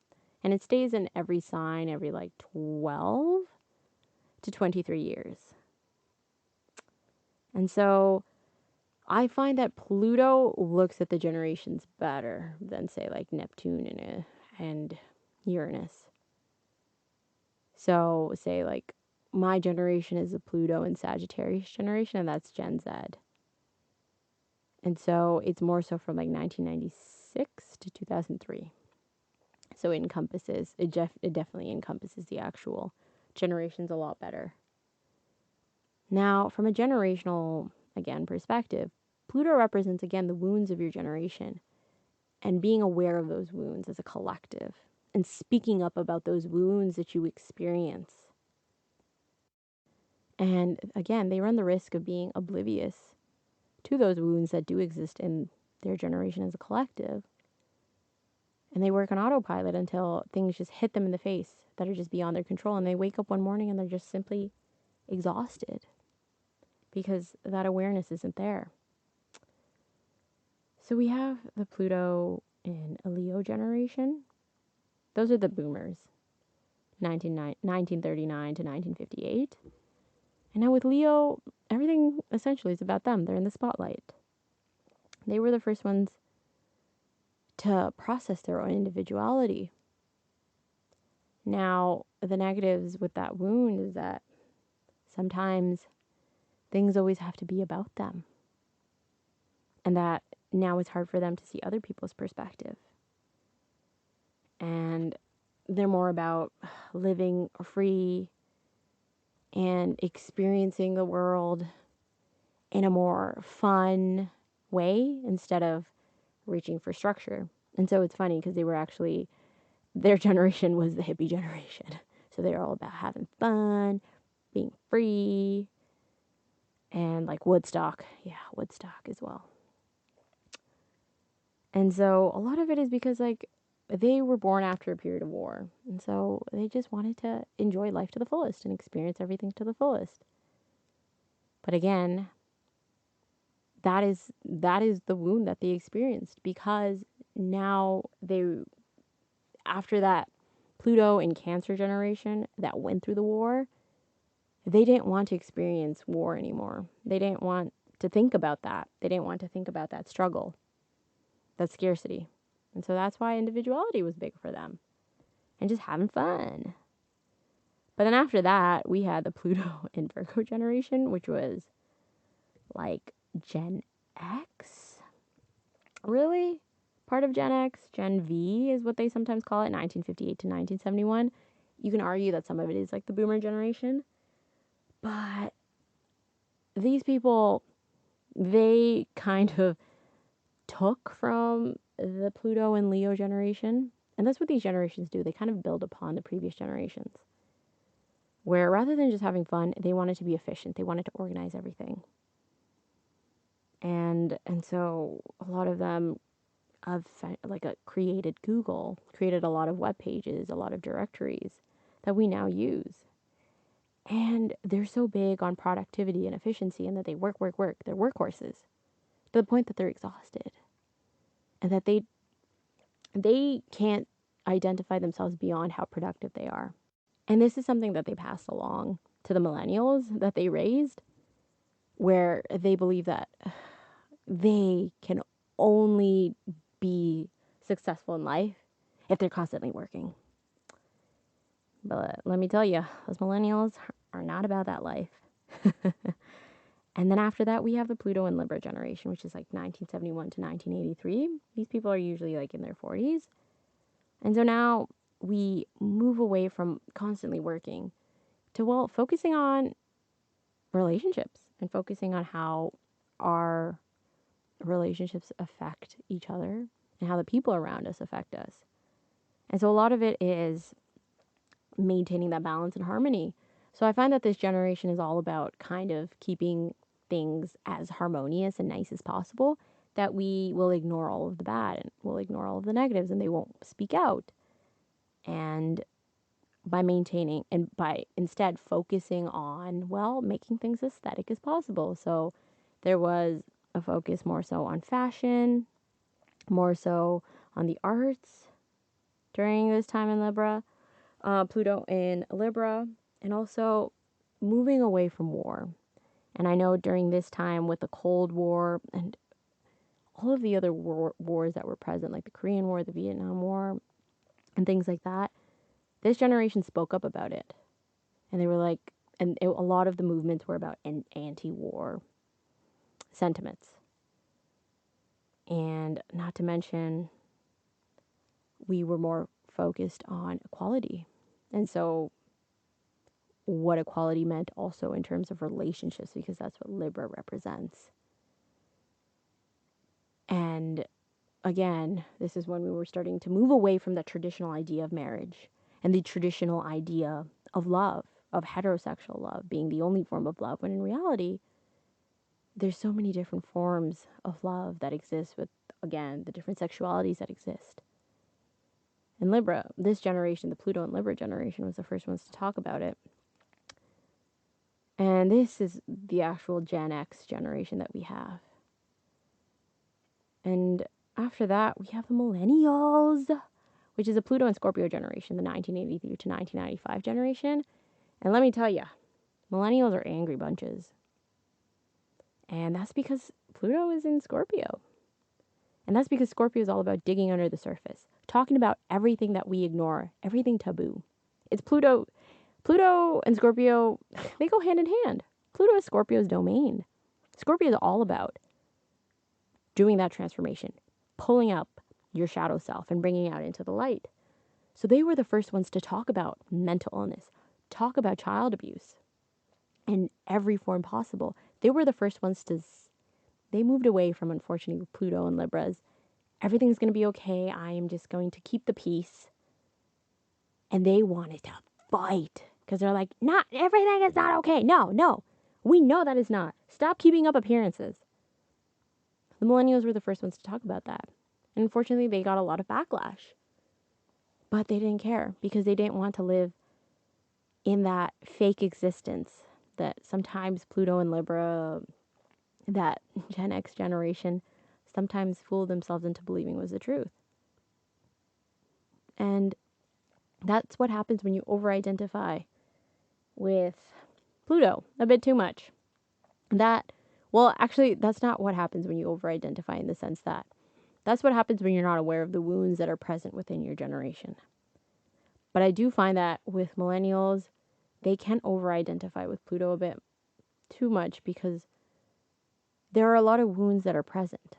And it stays in every sign every like 12 to 23 years. And so I find that Pluto looks at the generations better than, say, like Neptune and Uranus. So, say, like my generation is the Pluto and Sagittarius generation, and that's Gen Z. And so it's more so from like 1996 to 2003. So it definitely encompasses the actual generations a lot better. Now, from a generational, again, perspective, Pluto represents, again, the wounds of your generation and being aware of those wounds as a collective and speaking up about those wounds that you experience. And again, they run the risk of being oblivious to those wounds that do exist in their generation as a collective. And they work on autopilot until things just hit them in the face that are just beyond their control. And they wake up one morning and they're just simply exhausted because that awareness isn't there. So we have the Pluto in a Leo generation. Those are the boomers, 1939 to 1958. And now with Leo, everything essentially is about them. They're in the spotlight. They were the first ones to process their own individuality. Now, the negatives with that wound is that sometimes things always have to be about them. And that now it's hard for them to see other people's perspective. And they're more about living free and experiencing the world in a more fun way instead of reaching for structure. And so it's funny because their generation was the hippie generation. So they're all about having fun, being free, and like Woodstock. Yeah, Woodstock as well. And so a lot of it is because like they were born after a period of war. And so they just wanted to enjoy life to the fullest and experience everything to the fullest. But again, that is the wound that they experienced because now after that Pluto and Cancer generation that went through the war, they didn't want to experience war anymore. They didn't want to think about that. They didn't want to think about that struggle, that scarcity. And so that's why individuality was big for them and just having fun. But then after that, we had the Pluto and Virgo generation, which was like Gen X. Really? Part of Gen X. Gen V is what they sometimes call it, 1958 to 1971. You can argue that some of it is like the boomer generation. But these people, they kind of took from the Pluto and Leo generation. And that's what these generations do. They kind of build upon the previous generations. Where rather than just having fun, they wanted to be efficient. They wanted to organize everything. And so a lot of them have created Google, created a lot of web pages, a lot of directories that we now use. And they're so big on productivity and efficiency and that they work. They're workhorses to the point that they're exhausted. And that they can't identify themselves beyond how productive they are. And this is something that they passed along to the millennials that they raised, where they believe that they can only be successful in life if they're constantly working. But let me tell you, those millennials are not about that life. And then after that, we have the Pluto and Libra generation, which is like 1971 to 1983. These people are usually like in their 40s. And so now we move away from constantly working to, well, focusing on relationships and focusing on how our relationships affect each other and how the people around us affect us. And so a lot of it is maintaining that balance and harmony. So I find that this generation is all about kind of keeping things as harmonious and nice as possible, that we will ignore all of the bad and we'll ignore all of the negatives and they won't speak out. And by maintaining and by instead focusing on, well, making things aesthetic as possible. So there was a focus more so on fashion, more so on the arts during this time in Libra, Pluto in Libra, and also moving away from war. And I know during this time with the Cold War and all of the other wars that were present, like the Korean War, the Vietnam War, and things like that, this generation spoke up about it. And they were like, a lot of the movements were about anti-war sentiments. And not to mention, we were more focused on equality. And so what equality meant also in terms of relationships, because that's what Libra represents. And again, this is when we were starting to move away from the traditional idea of marriage and the traditional idea of love, of heterosexual love being the only form of love, when in reality, there's so many different forms of love that exist with, again, the different sexualities that exist. And Libra, this generation, the Pluto and Libra generation, was the first ones to talk about it. And this is the actual Gen X generation that we have. And after that, we have the millennials, which is a Pluto and Scorpio generation, the 1983 to 1995 generation. And let me tell you, millennials are angry bunches. And that's because Pluto is in Scorpio. And that's because Scorpio is all about digging under the surface, talking about everything that we ignore, everything taboo. It's Pluto and Scorpio, they go hand in hand. Pluto is Scorpio's domain. Scorpio is all about doing that transformation, pulling up your shadow self and bringing it out into the light. So they were the first ones to talk about mental illness, talk about child abuse in every form possible. They were the first ones they moved away from, unfortunately, Pluto and Libras. Everything's going to be okay. I am just going to keep the peace. And they wanted to fight because they're like, not everything is not okay. No, we know that is not. Stop keeping up appearances. The millennials were the first ones to talk about that. And unfortunately, they got a lot of backlash. But they didn't care because they didn't want to live in that fake existence that sometimes Pluto and Libra, that Gen X generation, sometimes fooled themselves into believing was the truth. And that's what happens when you over-identify with Pluto a bit too much. Actually, that's not what happens when you over-identify, in the sense that that's what happens when you're not aware of the wounds that are present within your generation. But I do find that with millennials, they can over-identify with Pluto a bit too much because there are a lot of wounds that are present.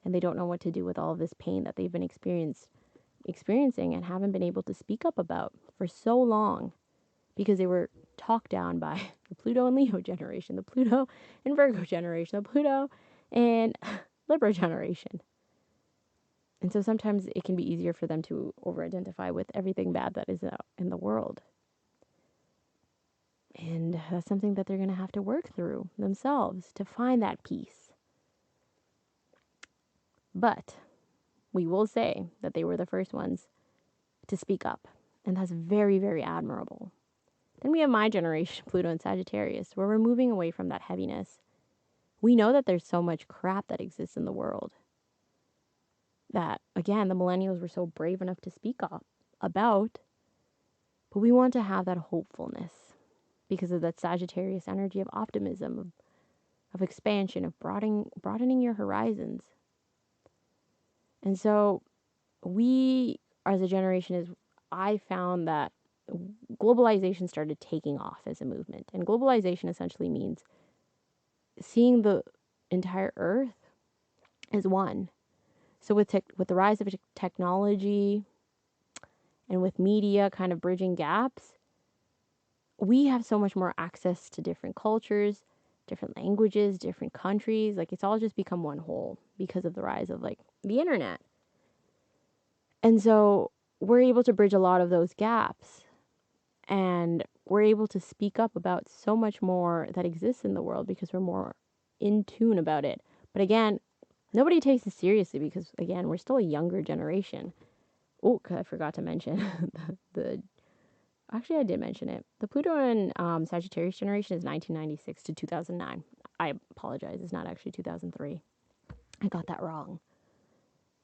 And they don't know what to do with all of this pain that they've been experiencing and haven't been able to speak up about for so long, because they were talked down by the Pluto and Leo generation, the Pluto and Virgo generation, the Pluto and Libra generation. And so sometimes it can be easier for them to over-identify with everything bad that is out in the world. And that's something that they're going to have to work through themselves to find that peace. But we will say that they were the first ones to speak up. And that's very, very admirable. Then we have my generation, Pluto and Sagittarius, where we're moving away from that heaviness. We know that there's so much crap that exists in the world that, again, the millennials were so brave enough to speak up about. But we want to have that hopefulness because of that Sagittarius energy of optimism, of expansion, of broadening your horizons. And so we, as a generation, I found that globalization started taking off as a movement. And globalization essentially means seeing the entire earth as one. So with the rise of technology and with media kind of bridging gaps, we have so much more access to different cultures, different languages, different countries. Like, it's all just become one whole because of the rise of, like, the internet. And so we're able to bridge a lot of those gaps. And we're able to speak up about so much more that exists in the world because we're more in tune about it. But again, nobody takes it seriously because, again, we're still a younger generation. Oh, I forgot to mention actually, I did mention it. The Pluto and Sagittarius generation is 1996 to 2009. I apologize. It's not actually 2003. I got that wrong.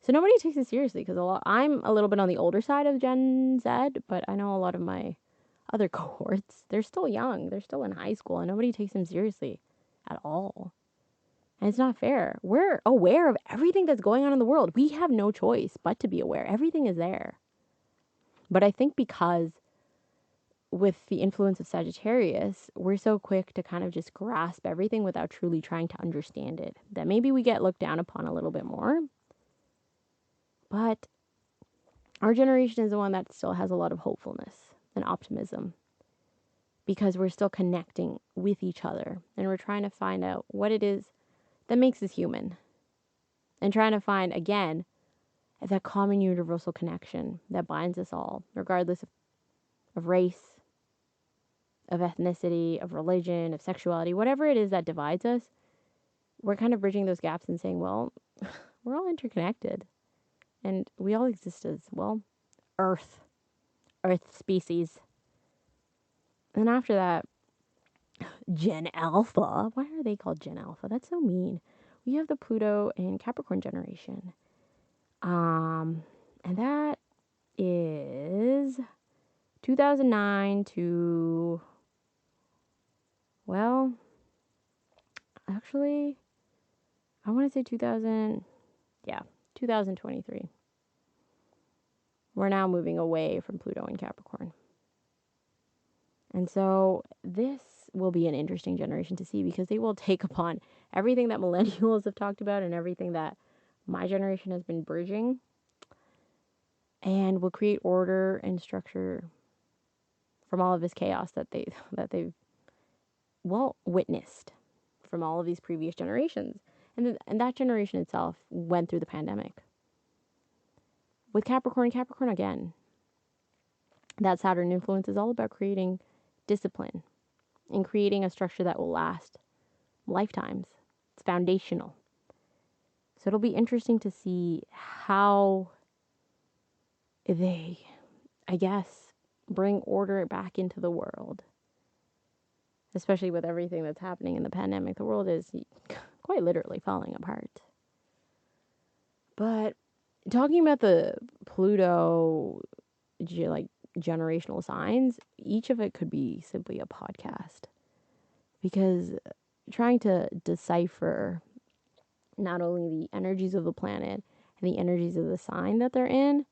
So nobody takes it seriously because I'm a little bit on the older side of Gen Z, but I know a lot of my other cohorts, they're still young. They're still in high school and nobody takes them seriously at all. And it's not fair. We're aware of everything that's going on in the world. We have no choice but to be aware. Everything is there. But I think because with the influence of Sagittarius, we're so quick to kind of just grasp everything without truly trying to understand it. That maybe we get looked down upon a little bit more. But our generation is the one that still has a lot of hopefulness and optimism because we're still connecting with each other and we're trying to find out what it is that makes us human and trying to find, again, that common universal connection that binds us all, regardless of race, of ethnicity, of religion, of sexuality, whatever it is that divides us. We're kind of bridging those gaps and saying, well, we're all interconnected and we all exist as, well, Earth species. And after that, Gen Alpha. Why are they called Gen Alpha? That's so mean. We have the Pluto and Capricorn generation. And that is 2009 to, well, actually, I want to say 2023. We're now moving away from Pluto and Capricorn. And so this will be an interesting generation to see because they will take upon everything that millennials have talked about and everything that my generation has been bridging and will create order and structure from all of this chaos that they've witnessed from all of these previous generations. And that generation itself went through the pandemic. With Capricorn again, that Saturn influence is all about creating discipline and creating a structure that will last lifetimes. It's foundational. So it'll be interesting to see how they, I guess, bring order back into the world. Especially with everything that's happening in the pandemic. The world is quite literally falling apart. But talking about the Pluto, generational signs, each of it could be simply a podcast. Because trying to decipher not only the energies of the planet and the energies of the sign that they're in,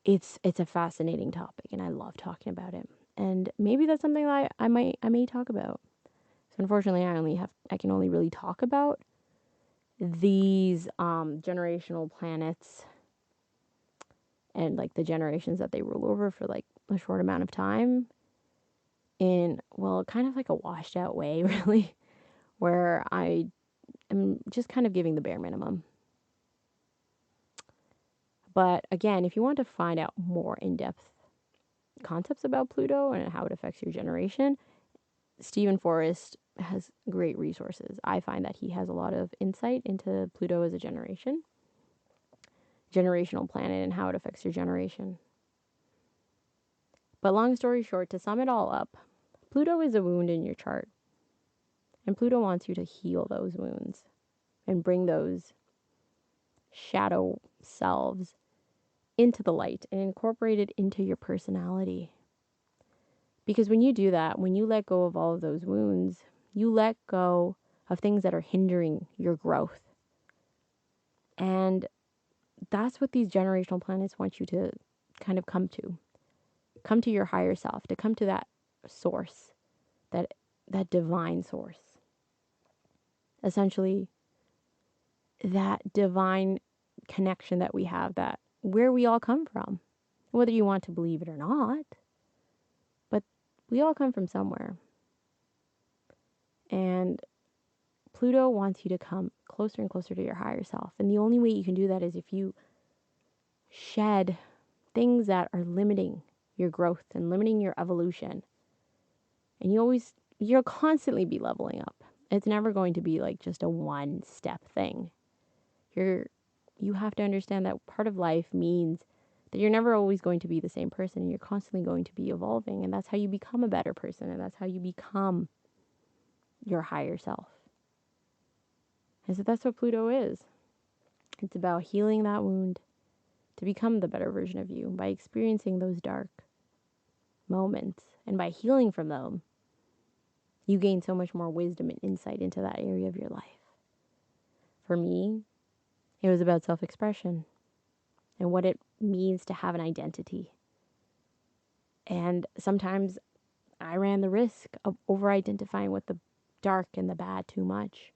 it's a fascinating topic and I love talking about it. And maybe that's something that I may talk about. So unfortunately I can only really talk about these generational planets and like the generations that they rule over for like a short amount of time in, well, kind of like a washed out way, really, where I am just kind of giving the bare minimum. But again, if you want to find out more in-depth concepts about Pluto and how it affects your generation, Stephen Forrest has great resources. I find that he has a lot of insight into Pluto as a generational planet and how it affects your generation. But long story short, to sum it all up, Pluto is a wound in your chart. And Pluto wants you to heal those wounds and bring those shadow selves into the light and incorporate it into your personality. Because when you do that, when you let go of all of those wounds, you let go of things that are hindering your growth. And that's what these generational planets want you to kind of come to your higher self, to come to that source, that divine source. Essentially, that divine connection that we have, that where we all come from, whether you want to believe it or not, but we all come from somewhere. And Pluto wants you to come closer and closer to your higher self. And the only way you can do that is if you shed things that are limiting your growth and limiting your evolution. And you'll constantly be leveling up. It's never going to be like just a one-step thing. You have to understand that part of life means that you're never always going to be the same person and you're constantly going to be evolving. And that's how you become a better person. And that's how you become your higher self. And so that's what Pluto is. It's about healing that wound to become the better version of you by experiencing those dark moments. And by healing from them, you gain so much more wisdom and insight into that area of your life. For me, it was about self-expression and what it means to have an identity. And sometimes I ran the risk of over-identifying with the dark and the bad too much,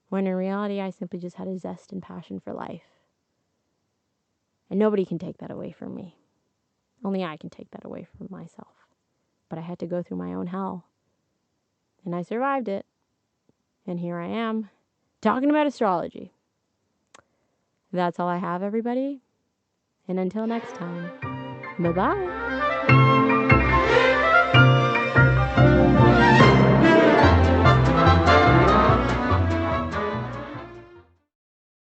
when in reality I simply just had a zest and passion for life. And nobody can take that away from me. Only I can take that away from myself. But I had to go through my own hell. And I survived it. And here I am, talking about astrology. That's all I have, everybody. And until next time, bye-bye.